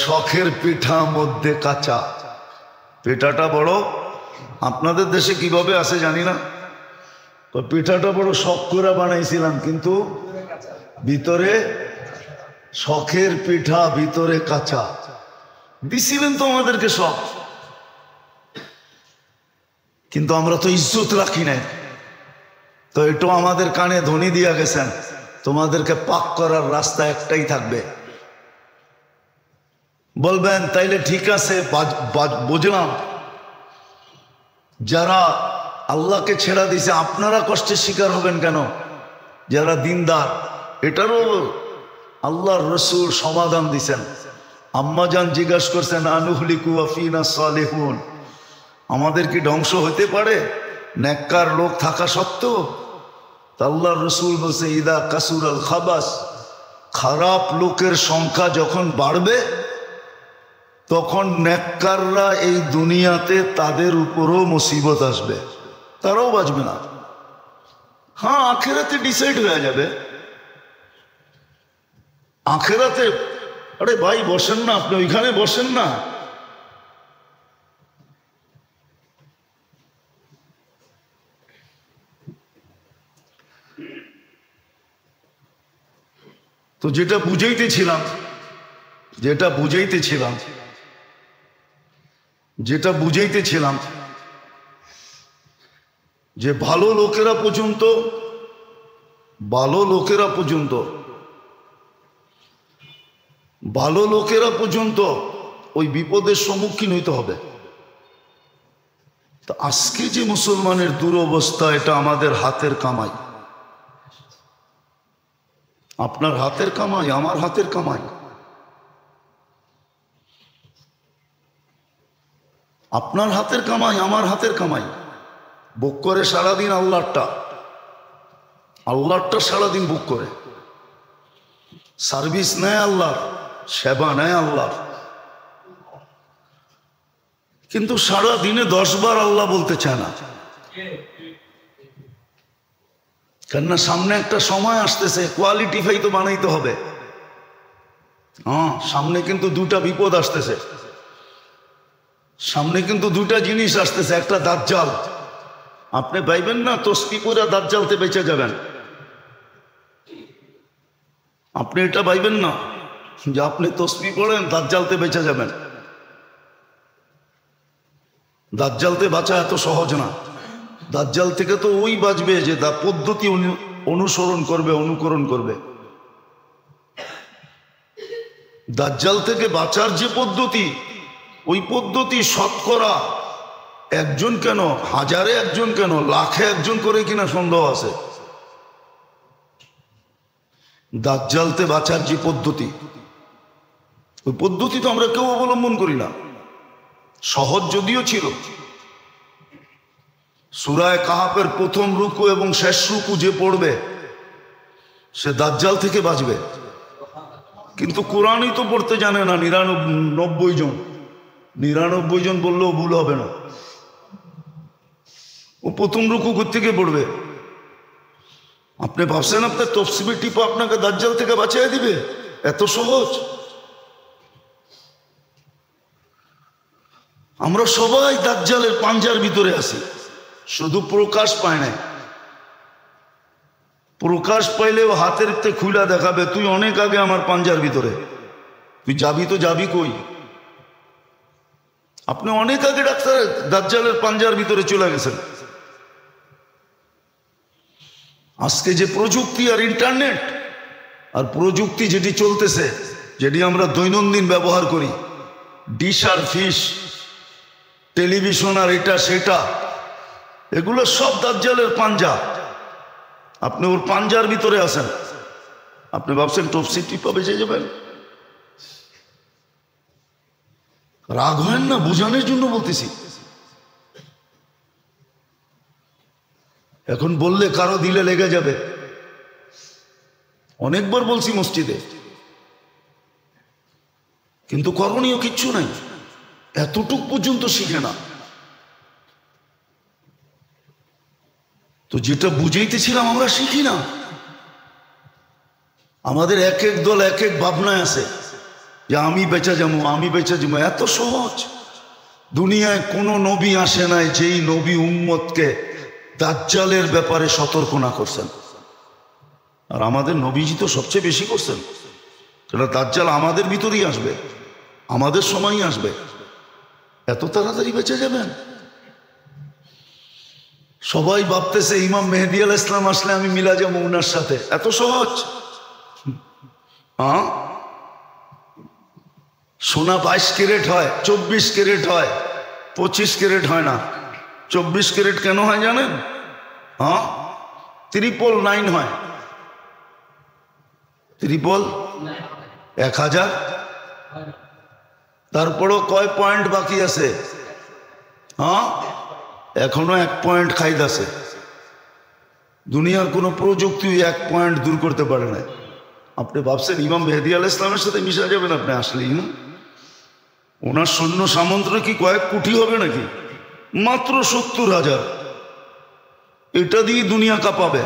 শখের পিঠা মধ্যে কাঁচা। পিঠাটা বড়, আপনাদের দেশে কিভাবে আছে জানি না, পিঠাটা বড় শখ করে বানাইছিলাম, কিন্তু ভিতরে শখের পিঠা, ভিতরে কাঁচা। দিছিলেন তো আমাদেরকে সব, কিন্তু আমরা তো ইজ্জত রাখি নাই। তো এটাও আমাদের কানে ধ্বনি দিয়া গেছেন, তোমাদেরকে পাক করার রাস্তা একটাই থাকবে, বলবেন তাইলে ঠিক আছে, বুঝলাম, যারা আল্লাহকে ছেড়া দিছে আপনারা কষ্টের শিকার হবেন কেন? যারা দিনদার, এটারও আল্লাহর রসুল সমাধান দিছেন। আম্মাজান জিজ্ঞাসা করছেন, আনুহলিকু আফিনা সালেহুন, আমাদের কি ধ্বংস হতে পারে নেককার লোক থাকা সত্ত্বেও? আল্লাহর রসুল বলছে, ইদা কাসুর আল খাবাস, খারাপ লোকের সংখ্যা যখন বাড়বে তখন নেককাররা এই দুনিয়াতে তাদের উপরও মুসিবত আসবে, তারাও বাঁচবে না। হ্যাঁ, আখেরাতে ডিসাইড হয়ে যাবে। আখেরাতে, আরে ভাই বসেন না, আপনি ওইখানে বসেন না। তো যেটা বুঝাইতেছিলাম যে ভালো লোকেরা পর্যন্ত ওই বিপদের সম্মুখীন হইতে হবে। তো আজকে যে মুসলমানের দুরবস্থা, এটা আমাদের হাতের কামাই। আপনার হাতের কামাই, আমার হাতের কামাই। আপনার হাতের কামাই, আমার হাতের কামাই। বুক করে সারাদিন আল্লাহরটা সারাদিন বুক করে সার্ভিস নেয় আল্লাহর, সেবা নেয় আল্লাহ, কিন্তু সারা দিনে 10 বার আল্লাহ বলতে চায় না। কেননা সামনে একটা সময় আসতেছে, কোয়ালিটিফাই তো বানাইতে হবে। হ্যাঁ, সামনে কিন্তু 2টা বিপদ আসতেছে, সামনে কিন্তু 2টা জিনিস আসতেছে। একটা দাজ্জাল, আপনি পাইবেন না তসবি করে দাজ্জালতে বেঁচে যাবেন। আপনি এটা পাইবেন না যে আপনি তসবি পড়েন দাজ্জালতে বেঁচে যাবেন। দাজ্জালতে বাঁচা এত সহজ না। দাজ্জাল থেকে তো ওই বাঁচবে যে পদ্ধতি অনুকরণ করবে। দাজ্জাল থেকে বাঁচার যে পদ্ধতি, ওই পদ্ধতি শতকরা একজন কেন, হাজারে একজন কেন, লাখে একজন করে কিনা সন্দেহ আছে। দাজ্জালতে বাঁচার যে পদ্ধতি, ওই পদ্ধতি তো আমরা কেউ অবলম্বন করি না। সহজ যদিও ছিল, সূরায়ে কাহাফের প্রথম রুকু এবং শেষ রুকু যে পড়বে সে দাজ্জাল থেকে বাঁচবে, কিন্তু কোরআনই তো পড়তে জানে না 99 জন বললেও ভুল হবে না। ও প্রথম রুকু থেকে পড়বে। আপনি ভাবছেন আপনার তফসিবে টিপা আপনাকে দাজ্জাল থেকে বাঁচিয়ে দিবে? এত সহজ? আমরা সবাই দাজ্জালের পাঞ্জার ভিতরে আছি, শুধু প্রকাশ পায় না। প্রকাশ পাইলেও হাতের খুলা দেখাবে, তুই অনেক আগে আমার পাঞ্জার ভিতরে, তুই যাবি কই? আপনি অনেক আগে দাজ্জালের পাঞ্জার ভিতরে চলে গেছেন। আজকে যে প্রযুক্তি আর ইন্টারনেট আর প্রযুক্তি যেটি চলতেছে, যেটি আমরা দৈনন্দিন ব্যবহার করি, ডিশ আর ফিশ, টেলিভিশন আর এটা সেটা, এগুলো সব দাজ্জালের পাঞ্জা। আপনি ওর পাঞ্জার ভিতরে আছেন, আপনি ভাবছেন টপসি টিপা বেঁচে যাবেন? রাগ হয় না, বোঝানোর জন্য বলতেছি। এখন বললে কারো দিলে লেগে যাবে। অনেকবার বলছি মসজিদে, কিন্তু করণীয় কিচ্ছু নাই। এতটুক পর্যন্ত শিখে না। তো যেটা বুঝাইতেছিলাম, আমরা শিখি না। আমাদের এক এক দল এক এক ভাবনায় আছে যে আমি বেঁচে যাবো। এত সহজ? দুনিয়ায় কোনো নবী আসে নাই যেই নবী উম্মতকে দাজ্জালের ব্যাপারে সতর্ক না করছেন। আর আমাদের নবীজি তো সবচেয়ে বেশি করছেন। সেটা দাজ্জাল আমাদের ভিতরেই আসবে, আমাদের সময়ই আসবে। এত তাড়াতাড়ি বেঁচে যাবেন? সবাই ভাবতেছে ইমাম মেহেদী আলাইহিস সালাম আসলে আমি মিলা যাবো ওনার সাথে। এত সহজ? সোনা 22 ক্যারেট হয়, 24 ক্যারেট হয়, 25 ক্যারেট হয় না। 24 ক্যারেট কেন হয় জানেন? হ্যাঁ, 999 হয়। 1000। তারপরও কয় পয়েন্ট বাকি আছে? হ্যাঁ, এখনো 1 পয়েন্ট খাইদ আছে। দুনিয়ার কোনো প্রযুক্তি 1 পয়েন্ট দূর করতে পারে না। আপনি ভাবছেন ইমাম মেহেদী আলাইহিস সালামের সাথে মিশা যাবেন? আপনি আসলেই না, ওনার সৈন্য সামন্ত কি কয়েক কোটি হবে নাকি? মাত্র 70,000। এটা দিয়ে দুনিয়া কাঁপাবে।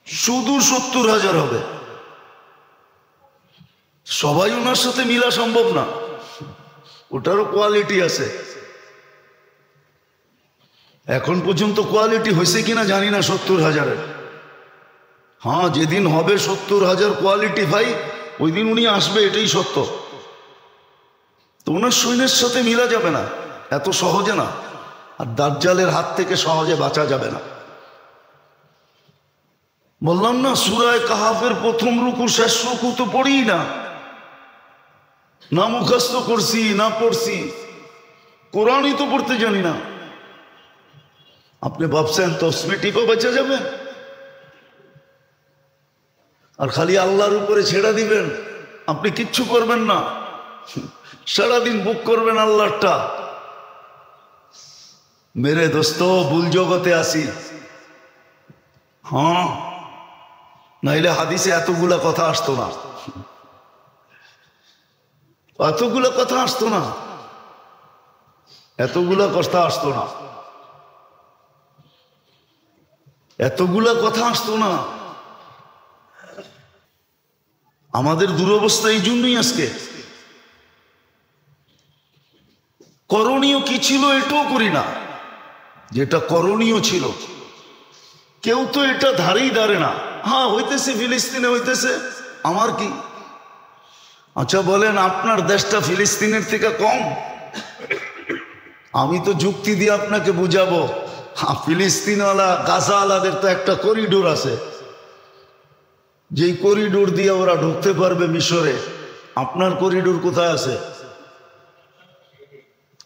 শুধু 70,000 হবে। সবাই ওনার সাথে মিলা সম্ভব না, ওটারও কোয়ালিটি আছে। এখন পর্যন্ত কোয়ালিটি হয়েছে কিনা জানি না 70,000-এর। হ্যাঁ, যেদিন হবে 70,000 কোয়ালিটি ভাই, ওই দিন উনি আসবে, এটাই সত্য। তো ওনার সৈন্যের সাথে মিলা যাবে না এত সহজে না। আর দাজ্জালের হাত থেকে সহজে বাঁচা যাবে না। বললাম না, সূরা কাহাফের প্রথম রুকু শেষ রুকু তো পড়ি না, না মুখস্থ করছি না পড়ছি, কোরআনই তো পড়তে জানি না। আপনি ভাবছেন তসবিহ টিপে বেঁচে যাবেন আর খালি আল্লাহর উপরে ছেড়ে দিবেন? আপনি কিচ্ছু করবেন না, সারাদিন বুক করবেন আল্লাহটা। মেরে দোস্ত, ভুল জগতে আসি। হ্যাঁ, নাইলে হাদিসে এতগুলা কথা আসতো না, এতগুলা কথা আসতো না, এতগুলা কথা আসতো না, এতগুলা কথা আসতো না। আমাদের দুরবস্থা এই জন্যই আজকে। করণীয় কি ছিল এটাও করি না, যেটা করণীয় ছিল। কেউ তো এটা ধারেই ধারে না। হ্যাঁ, হইতেছে ফিলিস্তিনে হইতেছে, আমার কি? আচ্ছা বলেন, আপনার দেশটা ফিলিস্তিনের থেকে কম? আমি তো যুক্তি দিয়ে আপনাকে বুঝাবো। ফিলিস্তিনওয়ালা গাজাওয়ালাদের তো একটা করিডোর আছে, যেই করিডোর দিয়ে ওরা ঢুকতে পারবে মিশরে। আপনার করিডোর কোথায় আছে?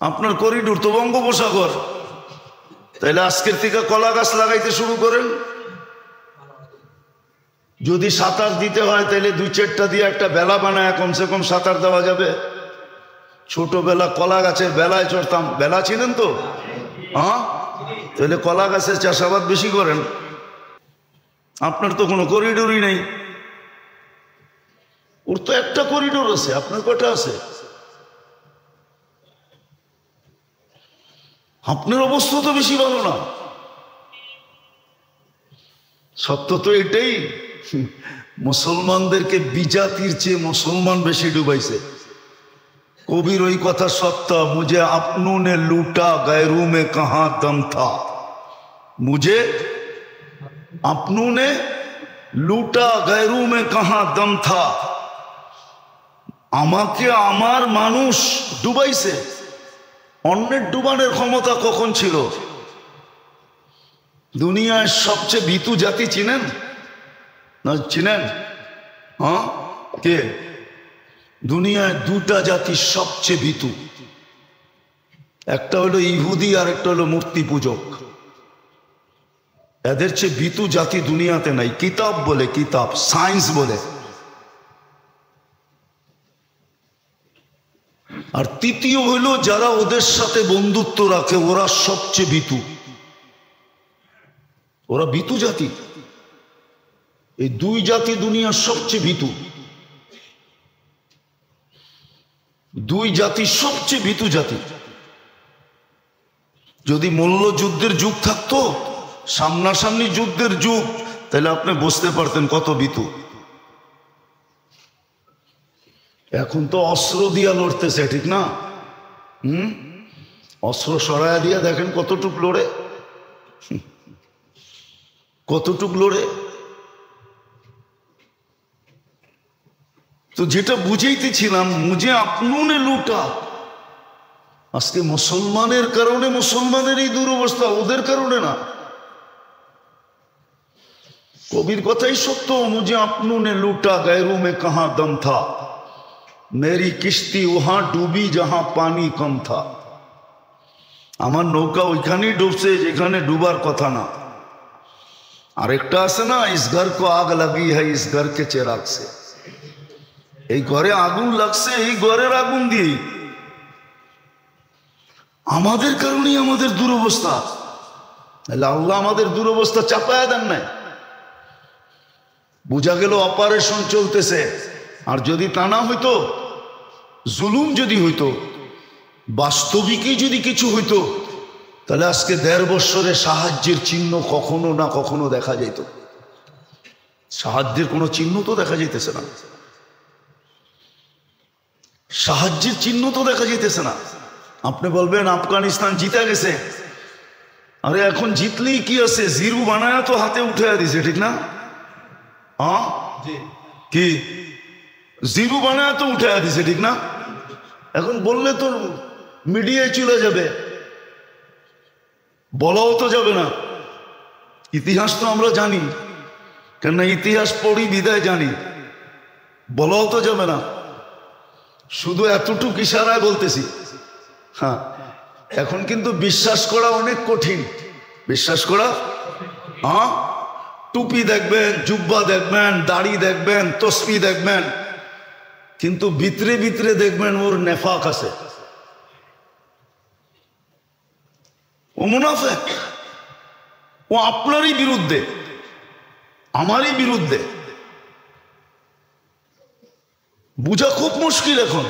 আপনার করিডোর তো বঙ্গোপসাগর। তাইলে আজকের থেকে কলা গাছ লাগাইতে শুরু করেন। যদি সাঁতার দিতে হয় তাহলে 2-4টা দিয়ে একটা বেলা বানায় কমসে কম সাঁতার দেওয়া যাবে। ছোটবেলা কলা গাছের বেলায় চড়তাম, বেলা ছিলেন তো? হ্যাঁ, তাহলে কলা গাছের চাষাবাদ বেশি করেন। আপনার তো কোনো করিডোরই নেই। ওর তো একটা করিডোর আছে, আপনার কয়টা আছে? আপনার অবস্থা তো বেশি ভালো না। সত্য তো এটাই, মুসলমানদেরকে বিজাতির চেয়ে মুসলমান বেশি ডুবাইছে। কবির ওই কথা সত্য, মুঝে আপনু নে লুটা গैरू में कहां दम था, मुझे আপনু নে লুটা गैरू में कहां दम था। আমাকে আমার মানুষ ডুবাইছে। অন্যের ডুবানোর ক্ষমতা কখন ছিল? দুনিয়ার সবচেয়ে ভীতু জাতি চিনেন না? চিনেন? হ্যাঁ, কে? দুনিয়ায় 2টা জাতি সবচেয়ে ভীতু, একটা হলো ইহুদি আর একটা হলো মূর্তি পূজক। এদের চেয়ে ভীতু জাতি দুনিয়াতে নাই। কিতাব বলে, কিতাব, সায়েন্স বলে। আর তৃতীয় হইল যারা ওদের সাথে বন্ধুত্ব রাখে, ওরা সবচেয়ে ভীতু। ওরা ভীতু জাতি। এই 2 জাতি দুনিয়ার সবচেয়ে ভীতু। 2 জাতি সবচেয়ে ভীতু জাতি। যদি মল্লযুদ্ধের যুগ থাকতো, সামনাসামনি যুদ্ধের যুগ, তাহলে আপনি বুঝতে পারতেন কত ভীতু। এখন তো অস্ত্র দিয়া লড়তেছে, ঠিক না? অস্ত্র সরায়া দিয়া দেখেন কতটুক লড়ে, কতটুক লড়ে। তো যেটা বুঝাইতেছিলাম, মুঝে আপনু নে লুটা। আজকে মুসলমানের কারণে মুসলমানের এই দুরবস্থা, ওদের কারণে না। कबीर कथाई सत्य मुझे अपनों ने लूटा गैरों में कहां दम था मेरी किश्ती वहां डूबी जहां पानी कम था আমার নৌকা ওইখানেই ডুবছে যেখানে ডুবার কথা না আরেকটা আছে না इस घर को आग लगी है इस घर के चिराग से এই ঘরে আগুন লাগছে এই ঘরের আগুন দিয়ে আমাদের কারণেই আমাদের দুরবস্থা তাহলে আল্লাহ আমাদের দুরবস্থা চাপায়া দেন না বুঝা গেল অপারেশন চলতেছে আর যদি তা না হইতো জুলুম যদি হইতো বাস্তবিকই যদি কিছু হইতো তাহলে আজকে 1.5 বছরে সাহায্যের চিহ্ন কখনো না কখনো দেখা যেত সাহায্যের কোনো চিহ্ন তো দেখা যাইতেছে না সাহায্যের চিহ্ন তো দেখা যাইতেছে না আপনি বলবেন আফগানিস্তান জিতে গেছে আরে এখন জিতলেই কি আছে জিরু বানায়া তো হাতে উঠে দিছে ঠিক না হ্যাঁ কি জিরু বানায়া তো উঠে দিছে ঠিক না এখন বললে তো মিডিয়ায় চলে যাবে বলাও তো যাবে না ইতিহাস তো আমরা জানি কেননা ইতিহাস পড়ি বিদায় জানি বলাও তো যাবে না শুধু এতটুকু ইশারায় বলতেছি হ্যাঁ এখন কিন্তু বিশ্বাস করা অনেক কঠিন বিশ্বাস করা হ্যাঁ টুপি দেখবেন জুব্বা দেখবেন দাড়ি দেখবেন তসবি দেখবেন কিন্তু ভিতরে ভিতরে দেখবেন ওর নেফাক আছে ও মুনাফিক ও আপনারই বিরুদ্ধে আমারই বিরুদ্ধে বুঝা খুব মুশকিল এখন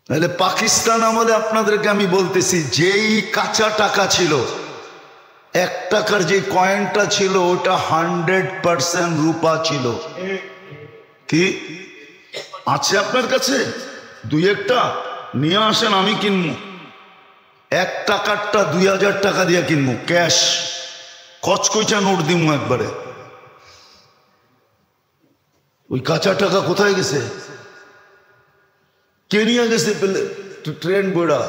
তাহলে পাকিস্তান আমলে আপনাদেরকে আমি বলতেছি যেই কাঁচা টাকা ছিল 1 টাকার যে কয়েনটা ছিল ওটা 100% রূপা ছিল কি আছে আপনার কাছে 2-1টা নিয়ে আসেন আমি কিনবো 1 টাকারটা 2000 টাকা দিয়ে কিনবো ক্যাশ কচকচা নোট দিব একবারে ওই কাঁচা টাকা কোথায় গেছে কে নিয়ে গেছে ট্রেন বইড়া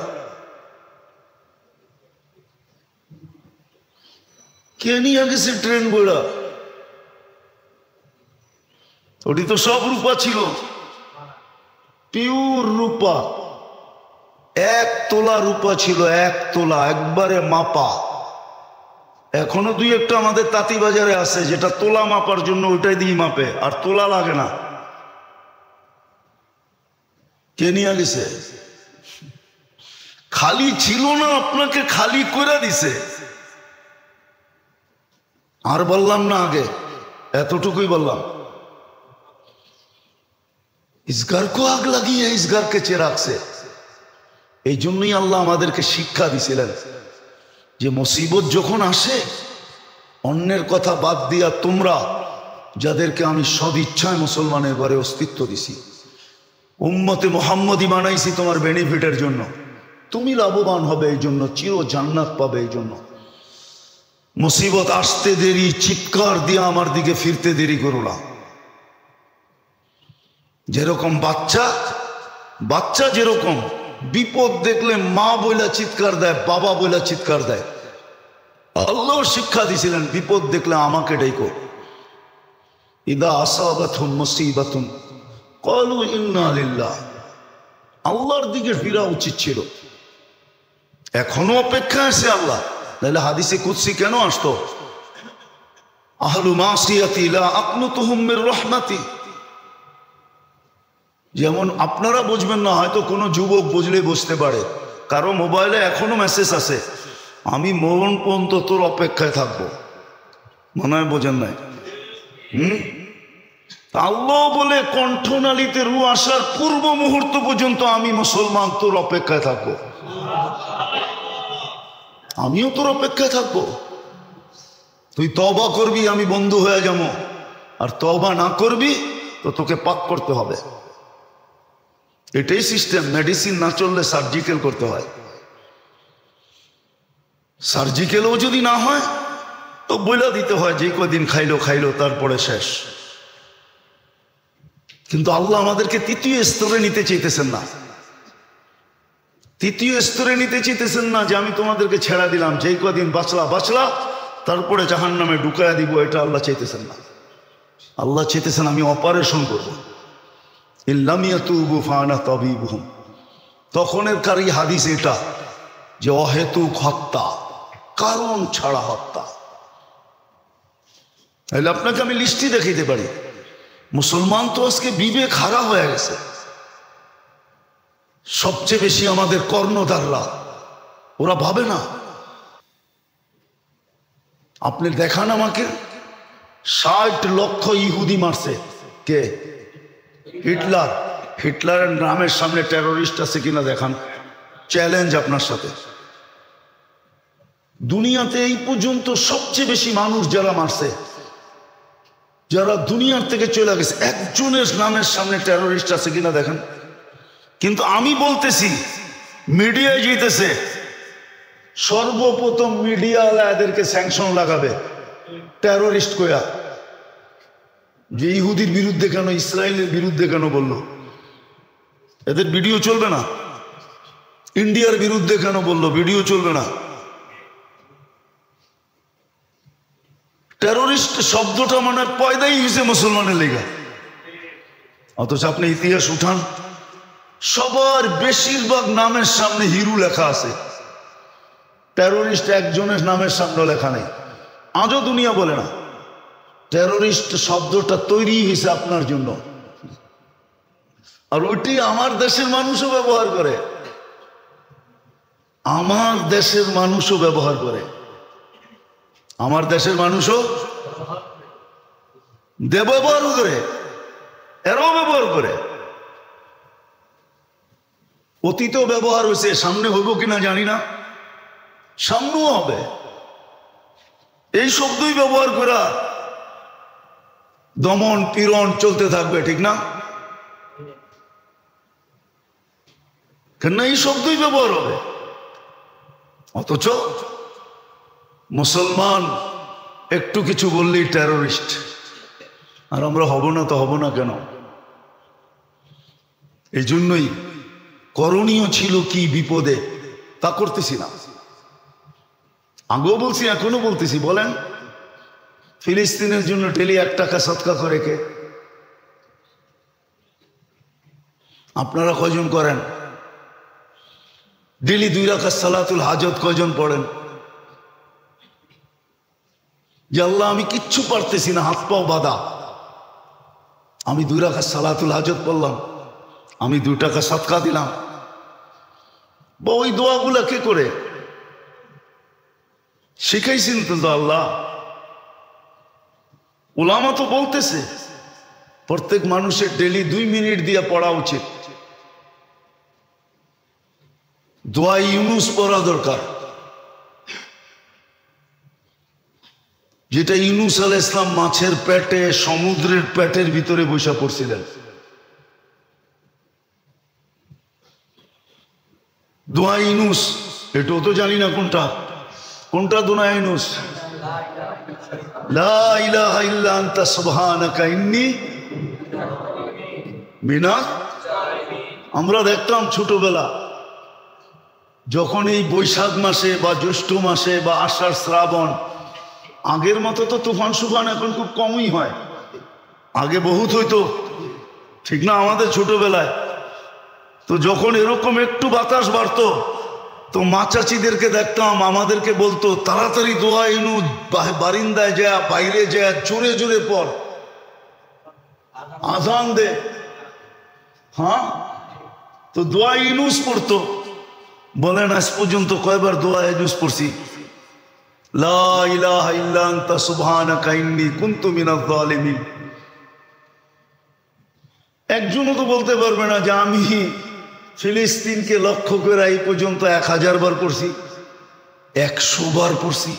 কে নিয়ে গেছে ট্রেন বইড়া ওটি তো সব রূপা ছিল পিওর রূপা 1 তোলা রূপা ছিল 1 তোলা একবারে মাপা এখনো 2-1টা আমাদের তাঁতি বাজারে আছে যেটা তোলা মাপার জন্য ওইটাই দিয়ে মাপে আর তোলা লাগে না কে নিয়ে গেছে খালি ছিল না আপনাকে খালি করে দিছে আর বললাম না আগে এতটুকুই বললাম इस घर को आग लगी है इस घर के चिराग से এই জন্যই আল্লাহ আমাদেরকে শিক্ষা দিয়েছিলেন যে মুসিবত যখন আসে অন্যের কথা বাদ দিয়া তোমরা যাদেরকে আমি সদিচ্ছায় মুসলমানের ঘরে অস্তিত্ব দিছি উম্মতে মুহাম্মদী বানাইছি তোমার বেনিফিটের জন্য তুমি লাভবান হবে এই জন্য চির জান্নাত পাবে এই জন্য মুসিবত আসতে দেরি চিৎকার দিয়ে আমার দিকে ফিরতে দেরি করো না যেরকম বাচ্চা যেরকম বিপদ দেখলে মা বইলা চিৎকার দেয় বাবা বইলা চিৎকার দেয় আল্লাহ শিক্ষা দিয়েছিলেন বিপদ দেখলে আমাকে ডাইকো ইদা আসাবাতুম মুসিবাতুন ক্বালু ইন্না লিল্লাহ আল্লাহর দিকে ফিরা উচিত ছিল এখনো অপেক্ষা আছে আল্লাহ নাহলে হাদিসে কুদসি কেন আসতো আহলু মাসিয়াতি লা আকনুতুহুম মির রাহমাতি যেমন আপনারা বুঝবেন না হয়তো কোনো যুবক বুঝলে বুঝতে পারে কারো মোবাইলে এখনো মেসেজ আছে আমি মরণ পর্যন্ত তোর অপেক্ষায় থাকবো মনে হয় বোঝেন নাই আল্লাহ বলে কণ্ঠনালীতে রু আসার পূর্ব মুহূর্ত পর্যন্ত আমি মুসলমান তোর অপেক্ষায় থাকবো আমিও তোর অপেক্ষায় থাকবো তুই তওবা করবি আমি বন্ধু হয়ে যাবো আর তওবা না করবি তো তোকে পাক করতে হবে এটাই সিস্টেম মেডিসিন না চললে সার্জিক্যাল করতে হয় সার্জিক্যালও যদি না হয় তো বইলা দিতে হয় যে কদিন খাইলো তারপরে শেষ কিন্তু আল্লাহ আমাদেরকে তৃতীয় স্তরে নিতে চাইতেছেন না তৃতীয় স্তরে নিতে চাইতেছেন না যে আমি তোমাদেরকে ছেড়া দিলাম যেই কদিন বাঁচলা তারপরে জাহান্নামে ঢুকায়া দিব, এটা আল্লাহ চাইতেছেন না। আল্লাহ চাইতেছেন আমি অপারেশন করব। ইল্লাম ইয়াতুবু ফাআনা তাবিবুহুম। তখনের কারি হাদিস এটা যে অহেতুক হত্যা, কারণ ছাড়া হত্যা। তাহলে আপনাকে আমি লিস্টই দেখাইতে পারি। মুসলমান তো আজকে বিবেক হারা হয়ে গেছে। সবচেয়ে বেশি আমাদের কর্ণধাররা, ওরা ভাবে না। আপনি দেখান আমাকে 60 লক্ষ ইহুদি মারছে কে? হিটলার। হিটলারের নামের সামনে টেরোরিস্ট আছে কিনা দেখান, চ্যালেঞ্জ আপনার সাথে। দুনিয়াতে এই পর্যন্ত সবচেয়ে বেশি মানুষ যারা মারছে, যারা দুনিয়ার থেকে চলে গেছে, একজনের নামের সামনে টেরোরিস্ট আছে কিনা দেখেন। কিন্তু আমি বলতেছি, মিডিয়ায় জিতেছে, সর্বপ্রথম মিডিয়া এদেরকে স্যাংশন লাগাবে টেরোরিস্ট কয়া। যে ইহুদির বিরুদ্ধে কেন, ইসরায়েলের বিরুদ্ধে কেন বললো, এদের ভিডিও চলবে না। ইন্ডিয়ার বিরুদ্ধে কেন বললো, ভিডিও চলবে না। টেরোরিস্ট শব্দটা মানে পয়দাই হয়েছে মুসলমানের লেগা। অথচ আপনি ইতিহাস উঠান, সবার বেশিরভাগ নামের সামনে হিরু লেখা আছে, টেরোরিস্ট একজনের নামের সামনে লেখা নেই। আজও দুনিয়া বলে না। টেরোরিস্ট শব্দটা তৈরি হয়েছে আপনার জন্য, আর ওইটি আমার দেশের মানুষও ব্যবহার করে। আমার দেশের মানুষও ব্যবহার করে। আমার দেশের মানুষও ব্যবহার করে, এরাও ব্যবহার করে। অতীতেও ব্যবহার হয়েছে, সামনে হইব কিনা জানি না, সামনেও হবে। এই শব্দই ব্যবহার করা, দমন পীড়ন চলতে থাকবে, ঠিক না? কেন এই শব্দই ব্যবহার হবে। অথচ মুসলমান একটু কিছু বললেই টেরোরিস্ট। আর আমরা হব না তো হব না কেন? এই জন্যই করণীয় ছিল কি বিপদে তা করতেছি না। আগেও বলছি, এখনো বলতেছি। বলেন, ফিলিস্তিনের জন্য ডেলি 1 টাকা সদকা করে কে? আপনারা কয়জন করেন? ডেলি 2 রাকাত সালাতুল হাজত কয়জন পড়েন? যে আল্লাহ আমি কিচ্ছু পারতেছি না, হাত পাও বাঁধা, আমি 2 রাকাত সালাতুল হাজত পড়লাম, আমি 2 টাকা সদকা দিলাম। বা ওই দোয়াগুলা কে করে শিখাইছেন তো আল্লাহ? উলামা তো বলতেছে প্রত্যেক মানুষের ডেলি 2 মিনিট দিয়ে পড়া উচিত। দোয়া ইউনুস পড়া দরকার, যেটা ইউনুস আলাইহিস সালাম মাছের পেটে, সমুদ্রের পেটের ভিতরে বসে পড়ছিলেন। দোয়া ইউনুস, এটাও তো জানি না কোনটা কোনটা দোয়া ইউনুস। লা ইলাহা ইল্লা আনতা সুবহানাকা ইন্নী মিনাজ। আমরা দেখতাম ছোটবেলা, যখন এই বৈশাখ মাসে বা জ্যৈষ্ঠ মাসে বা আষাঢ় শ্রাবণ, আগের মতো তো তুফান সুফান এখন খুব কমই হয়, আগে বহুত হইতো, ঠিক না? আমাদের ছোটবেলায় তো যখন এরকম একটু বাতাস বাড়তো, তো মা চাচিদেরকে দেখতাম, আমাদেরকে বলতো তাড়াতাড়ি দোয়া ইউনুস, বারিন্দায় যা, বাইরে যা, জোরে জোরে পড়, আজান দে। হ্যাঁ, তো দোয়া ইউনুস পড়তো। বলেন আজ পর্যন্ত কয়বার দোয়া ইউনুস পড়ছি? লা ইলাহা ইল্লা আনতা সুবহানাকা ইন্নী কুনতু মিনাজ জালিমিন। একজনও তো বলতে পারবে না যে আমি ফিলিস্তিনকে লক্ষ্য করে এই পর্যন্ত 1000 বার পড়ছি, 100 বার পড়ছি।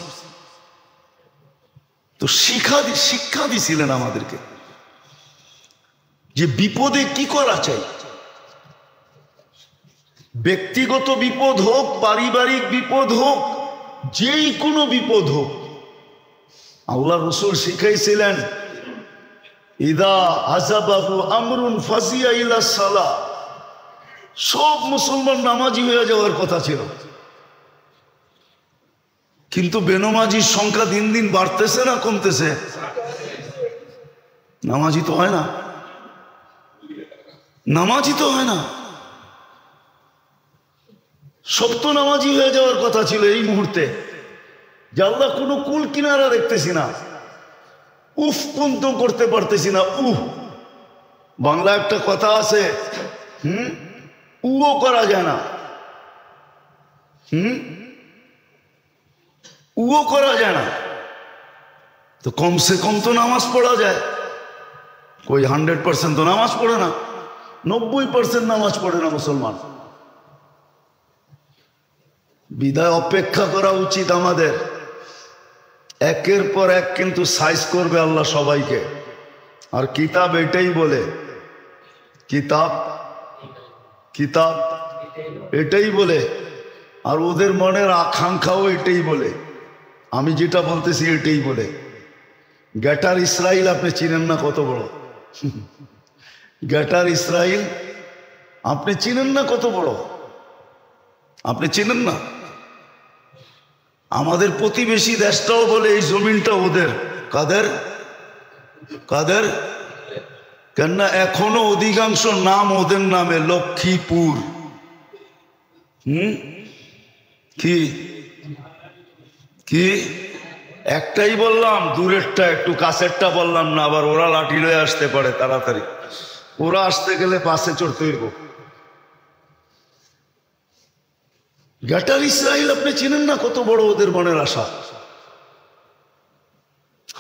তো শিক্ষা দিছিলেন আমাদেরকে যে বিপদে কি করা চাই। ব্যক্তিগত বিপদ হোক, পারিবারিক বিপদ হোক, যেই কোনো বিপদ হোক, আল্লাহ রাসূল শিখাইছিলেন ইদা আযাবাহু আমরুন ফাজিয়া ইলা সালাহ। সব মুসলমান নামাজি হয়ে যাওয়ার কথা ছিল, কিন্তু বেনামাজির সংখ্যা দিন দিন বাড়তেছে না কমতেছে? নামাজি তো হয় না, নামাজি তো হয় না। সব তো নামাজি হয়ে যাওয়ার কথা ছিল এই মুহূর্তে, যে আল্লাহ কোনো কুল কিনারা দেখতেছি না, উফ পন্ত করতে পারতেছি না। বাংলা একটা কথা আছে, উও করা যায় না, উও করা যায় না, তো কমসে কম তো নামাজ পড়া যায়। কই 100% তো নামাজ পড়ে না, 90% নামাজ পড়ে না মুসলমান। বিদায় অপেক্ষা করা উচিত আমাদের। একের পর এক কিন্তু সাইজ করবে আল্লাহ সবাইকে। আর কিতাব এটাই বলে, কিতাব কিতাব এটাই বলে, আর ওদের মনের আকাঙ্ক্ষাও এটাই বলে। আমি যেটা বলতেছি এটাই বলে। গ্রেটার ইসরায়েল আপনি চিনেন না কত বড়? গ্রেটার ইসরায়েল আপনি চিনেন না কত বড়? আপনি চিনেন না? আমাদের প্রতিবেশী দেশটাও বলে এই জমিনটা ওদের। কাদের? কাদের? কেননা এখনো অধিকাংশ নাম ওদের নামে। লক্ষ্মীপুর, কি কি একটাই বললাম, দূরেরটা একটু, কাছেরটা বললাম না, আবার ওরা লাঠি লয়ে আসতে পারে তাড়াতাড়ি। ওরা আসতে গেলে পাশে চড়তে হইব। গ্রেটার ইসরায়েল আপনি চিনেন না কত বড় ওদের মনের আশা।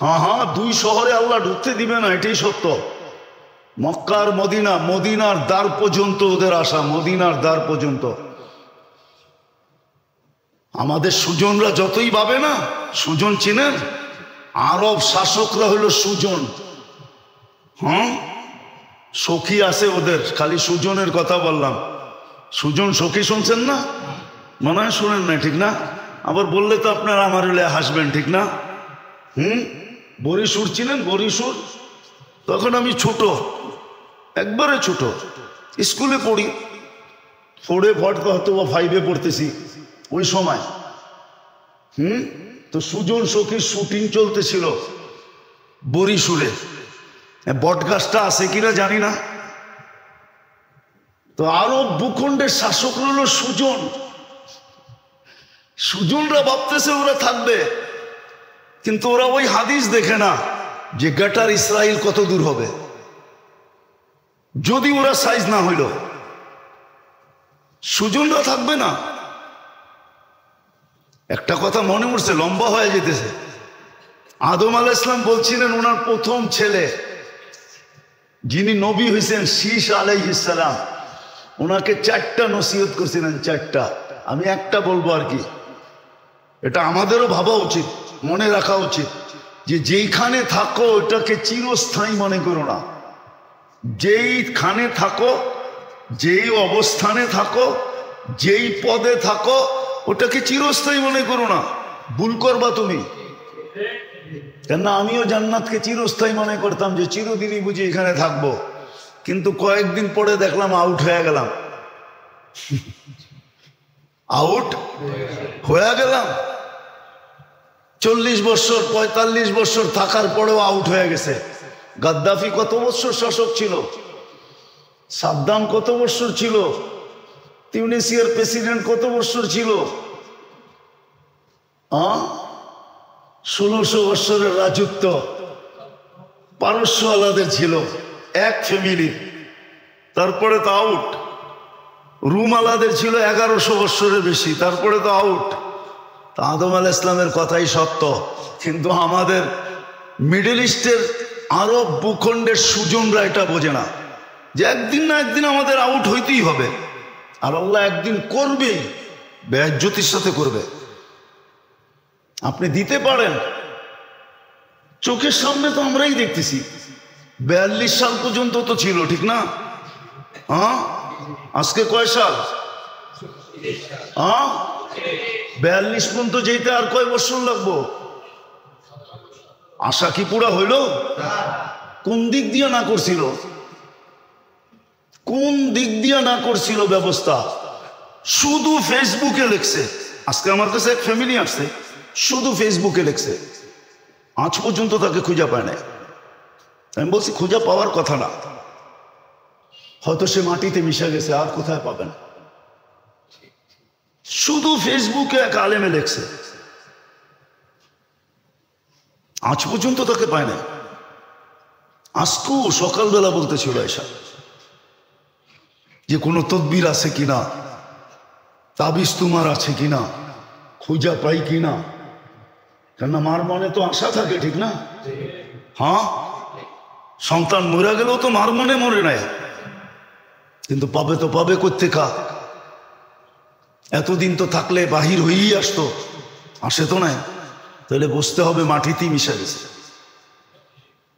হ্যাঁ, 2 শহরে আল্লাহ ঢুকতে দিবে না, এটাই সত্য। মক্কা আর মদিনা, মদিনার দ্বার পর্যন্ত ওদের আশা, মদিনার দ্বার পর্যন্ত। আমাদের সুজনরা যতই ভাবে না, সুজন চিনেন? আরব শাসকরা হলো সুজন। সখী আছে ওদের, খালি সুজনের কথা বললাম। সুজন সখী শুনছেন না? মনে হয় শুনেন না, ঠিক না? আবার বললে তো আপনারা আমার হলে হাসবেন, ঠিক না? বরিশুর চিনেন? বরিশুর তখন আমি ছোট, একবারে ছোট, স্কুলে পড়ি, 4-এ পড়তে হয়তো বা 5-এ পড়তেছি ওই সময়। তো সুজন সখীর শুটিং চলতেছিল বরিশুরে। বটগাছটা আছে কিনা জানি না। তো আরব ভূখণ্ডের শাসক হলো সুজন। সুজনরা ভাবতেছে ওরা থাকবে, কিন্তু ওরা ওই হাদিস দেখে না যে গ্রেটার ইসরায়েল কত দূর হবে যদি ওরা সাইজ না হইল। সুজনরা থাকবে না। একটা কথা মনে পড়ছে, লম্বা হয়ে যেতেছে। আদম আলাইহিস সালাম বলছিলেন ওনার প্রথম ছেলে যিনি নবী হয়েছেন, শীষ আলাইহিস সালাম, ওনাকে 4টা নসিহত করছিলেন, 4টা। আমি একটা বলবো আর কি। এটা আমাদেরও ভাবা উচিত, মনে রাখা উচিত, যে যেইখানে থাকো ওটাকে চিরস্থায়ী মনে করো না। যেইখানে থাকো, যেই অবস্থানে থাকো, যেই পদে থাকো, ওটাকে চিরস্থায়ী মনে করো না। ভুল করবা তুমি। কেননা আমিও জান্নাতকে চিরস্থায়ী মনে করতাম, যে চিরদিনই বুঝি এখানে থাকবো। কিন্তু কয়েকদিন পরে দেখলাম আউট হয়ে গেলাম। আউট হয়ে গেলাম। 40 বছর 45 বছর থাকার পরেও আউট হয়ে গেছে। গাদ্দাফি কত বছর শাসক ছিল? সাদ্দাম কত বছর ছিল? তিউনিসিয়ার প্রেসিডেন্ট কত বছর ছিল? 1600 বছরের রাজত্ব পারস্যওয়ালাদের ছিল, এক ফ্যামিলি। তারপরে তো আউট। রুমালাদের ছিল 1100 বছরের বেশি, তারপরে তো আউট। তা আদম আলাইহিস সালামের কথাই সত্য। কিন্তু আমাদের মিডল ইস্টের আরব ভূখণ্ডের সুজনরা এটা বোঝে না, যে একদিন না একদিন আমাদের আউট হইতেই হবে। আর আল্লাহ একদিন করবেই, বেইজ্জতির সাথে করবে। আপনি দিতে পারেন, চোখের সামনে তো আমরাই দেখতেছি। 42 সাল পর্যন্ত তো ছিল, ঠিক না? আজকে কয় সাল? 42 পর্যন্ত যেতে আর কয় বছর লাগবো? আশা কি পুরা হইল? কোন দিক দিয়ে না করছিল? কোন দিক দিয়ে না করছিল ব্যবস্থা? শুধু ফেসবুকে লিখছে। আজকে আমার কাছে এক ফ্যামিলি আসছে, শুধু ফেসবুকে লেখছে, আজ পর্যন্ত তাকে খুঁজে পায় না। আমি বলছি খুঁজে পাওয়ার কথা না, হয়তো সে মাটিতে মিশে গেছে, আর কোথায় পাবেন। শুধু ফেসবুকে এক আলেমে লেখছে, আজ পর্যন্ত তাকে পায় না। আজকেও সকালবেলা বলতেছিল এসা যে কোনো তদবির আছে কিনা, তাবিজ তোমার আছে কিনা, খুঁজা পাই কিনা। কেননা মার মনে তো আশা থাকে, ঠিক না? হ্যাঁ, সন্তান মরে গেলেও তো মার মনে মরে নাই, কিন্তু পাবে তো পাবে কোত্থেকা। এতদিন তো থাকলে বাহির হয়েই আসতো, আসে তো নাই, তাহলে বুঝতে হবে মাটিতেই মিশে গেছে।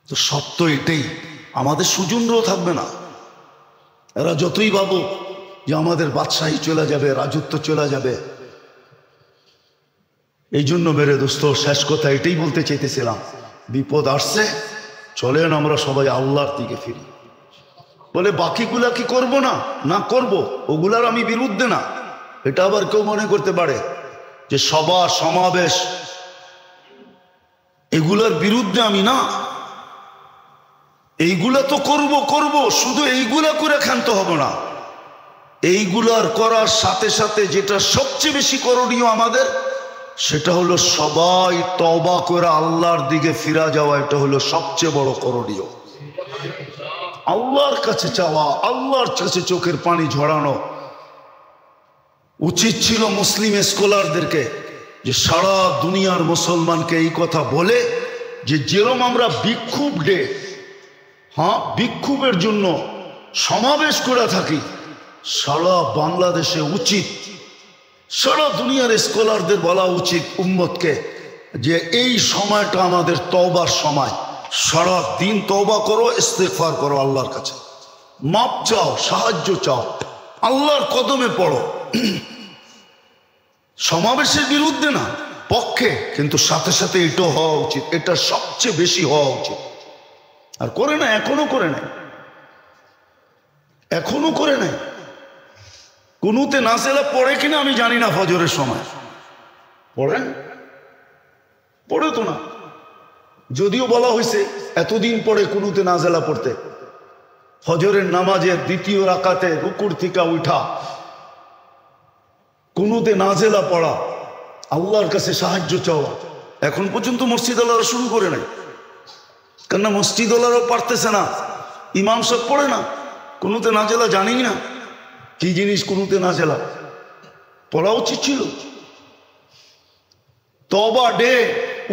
তো সত্য এটাই, আমাদের সুজনরাও থাকবে না। এরা যতই ভাবো যে আমাদের বাদশাহী চলে যাবে, রাজত্ব চলে যাবে। এই জন্য মেরে দোস্ত, শেষ কথা এটাই বলতে চাইতেছিলাম, বিপদ আসছে, চলেন আমরা সবাই আল্লাহর দিকে ফিরি। বলে বাকিগুলা কি করব না? না করব, ওগুলার আমি বিরুদ্ধে না। এটা আবার কেউ মনে করতে পারে যে সভা সমাবেশ এগুলার বিরুদ্ধে আমি, না। এইগুলা তো করব, শুধু এইগুলা করে ক্ষান্ত হব না। এইগুলার করার সাথে সাথে যেটা সবচেয়ে বেশি করণীয় আমাদের, সেটা হলো সবাই তওবা করে আল্লাহর দিকে ফিরা যাওয়া। এটা হলো সবচেয়ে বড় করণীয়। আল্লাহর কাছে চাওয়া, আল্লাহর কাছে চোখের পানি ঝরানো। উচিত ছিল মুসলিম স্কলারদেরকে যে সারা দুনিয়ার মুসলমানকে এই কথা বলে যে যেরকম আমরা বিক্ষোভ ডে, হ্যাঁ, বিক্ষোভের জন্য সমাবেশ করে থাকি, সারা বাংলাদেশে উচিত, সারা দুনিয়ার স্কলারদের বলা উচিত উম্মতকে যে এই সময়টা আমাদের তওবার সময়। সারা দিন তওবা করো, ইস্তেগফার করো, আল্লাহর কাছে মাপ চাও, সাহায্য চাও, আল্লাহর কদমে পড়ো। সমাবেশের বিরুদ্ধে না, পক্ষে, কিন্তু সাথে সাথে এটাও হওয়া উচিত, এটা সবচেয়ে বেশি হওয়া উচিত। আর করে না, এখনো করে নাই, এখনো করে নাই। কুনুতে নাজেলা পড়ে কিনা আমি জানি না, ফজরের সময় পড়েন, পড়ে তো না। যদিও বলা হয়েছে এতদিন পরে কুনুতে নাজেলা পড়তে, ফজরের নামাজের দ্বিতীয় রাকাতে রুকুর থেকে উঠা কুনুতে নাজেলা পড়া, আল্লাহর কাছে সাহায্য চাওয়া, এখন পর্যন্ত মসজিদ আল্লাহরা শুরু করে নাই। কেননা মসজিদ আল্লাহরাও পারতেছে না, ইমাম সব পড়ে না, কুনুতে নাজেলা জানি না কি জিনিস। কুনুতে নাজেলা পড়া উচিত ছিল, তওবা ডে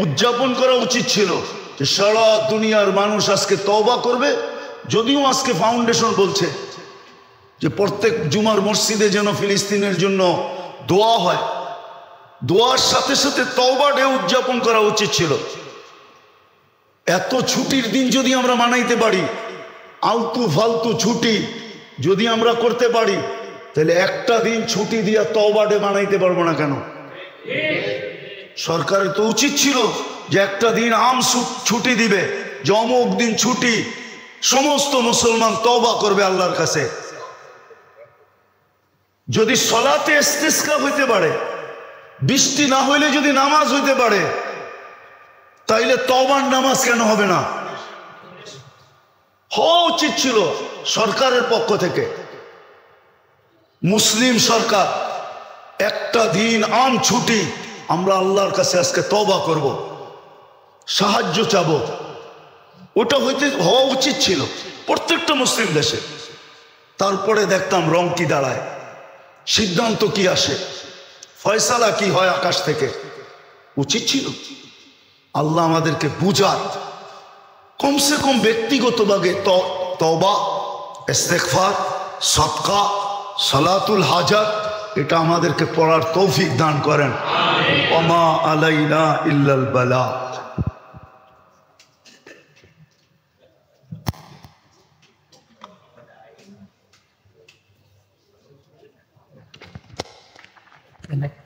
উদযাপন করা উচিত ছিল যে সারা দুনিয়ার মানুষ আজকে তওবা করবে। যদিও আজকে ফাউন্ডেশন বলছে যে প্রত্যেক জুমার মসজিদে যেন ফিলিস্তিনের জন্য দোয়া হয়, দোয়ার সাথে সাথে তওবা ডে উদযাপন করা উচিত ছিল। এত ছুটির দিন যদি আমরা মানাইতে পারি, আলতু ফালতু ছুটি যদি আমরা করতে পারি, তাহলে একটা দিন ছুটি দিয়া তওবা ডে বানাইতে পারবো না কেন? সরকারের তো উচিত ছিল যে একটা দিন আম ছুটি দিবে, যে অমুক দিন ছুটি, সমস্ত মুসলমান তওবা করবে আল্লাহর কাছে। যদি সলাতে ইস্তিসকা হইতে পারে, বৃষ্টি না হইলে যদি নামাজ হইতে পারে, তাইলে তওবার নামাজ কেন হবে না? হওয়া উচিত ছিল সরকারের পক্ষ থেকে। মুসলিম সরকার একটা দিন আম ছুটি, আমরা আল্লাহর কাছে আজকে তওবা করব, সাহায্য চাবো, ওটা হওয়া উচিত ছিল প্রত্যেকটা মুসলিম দেশে। তারপরে দেখতাম রং কি দাঁড়ায়, সিদ্ধান্ত কি আসে, ফয়সালা কি হয় আকাশ থেকে। উচিত ছিল আল্লাহ আমাদেরকে বুঝার, কমসে কম ব্যক্তিগতভাবে তওবা, ইস্তেগফার, সদকা, সালাতুল হাজাত, এটা আমাদেরকে পড়ার তৌফিক দান করেন। ওমা আলাইনা ইল্লাল বালা। Connect.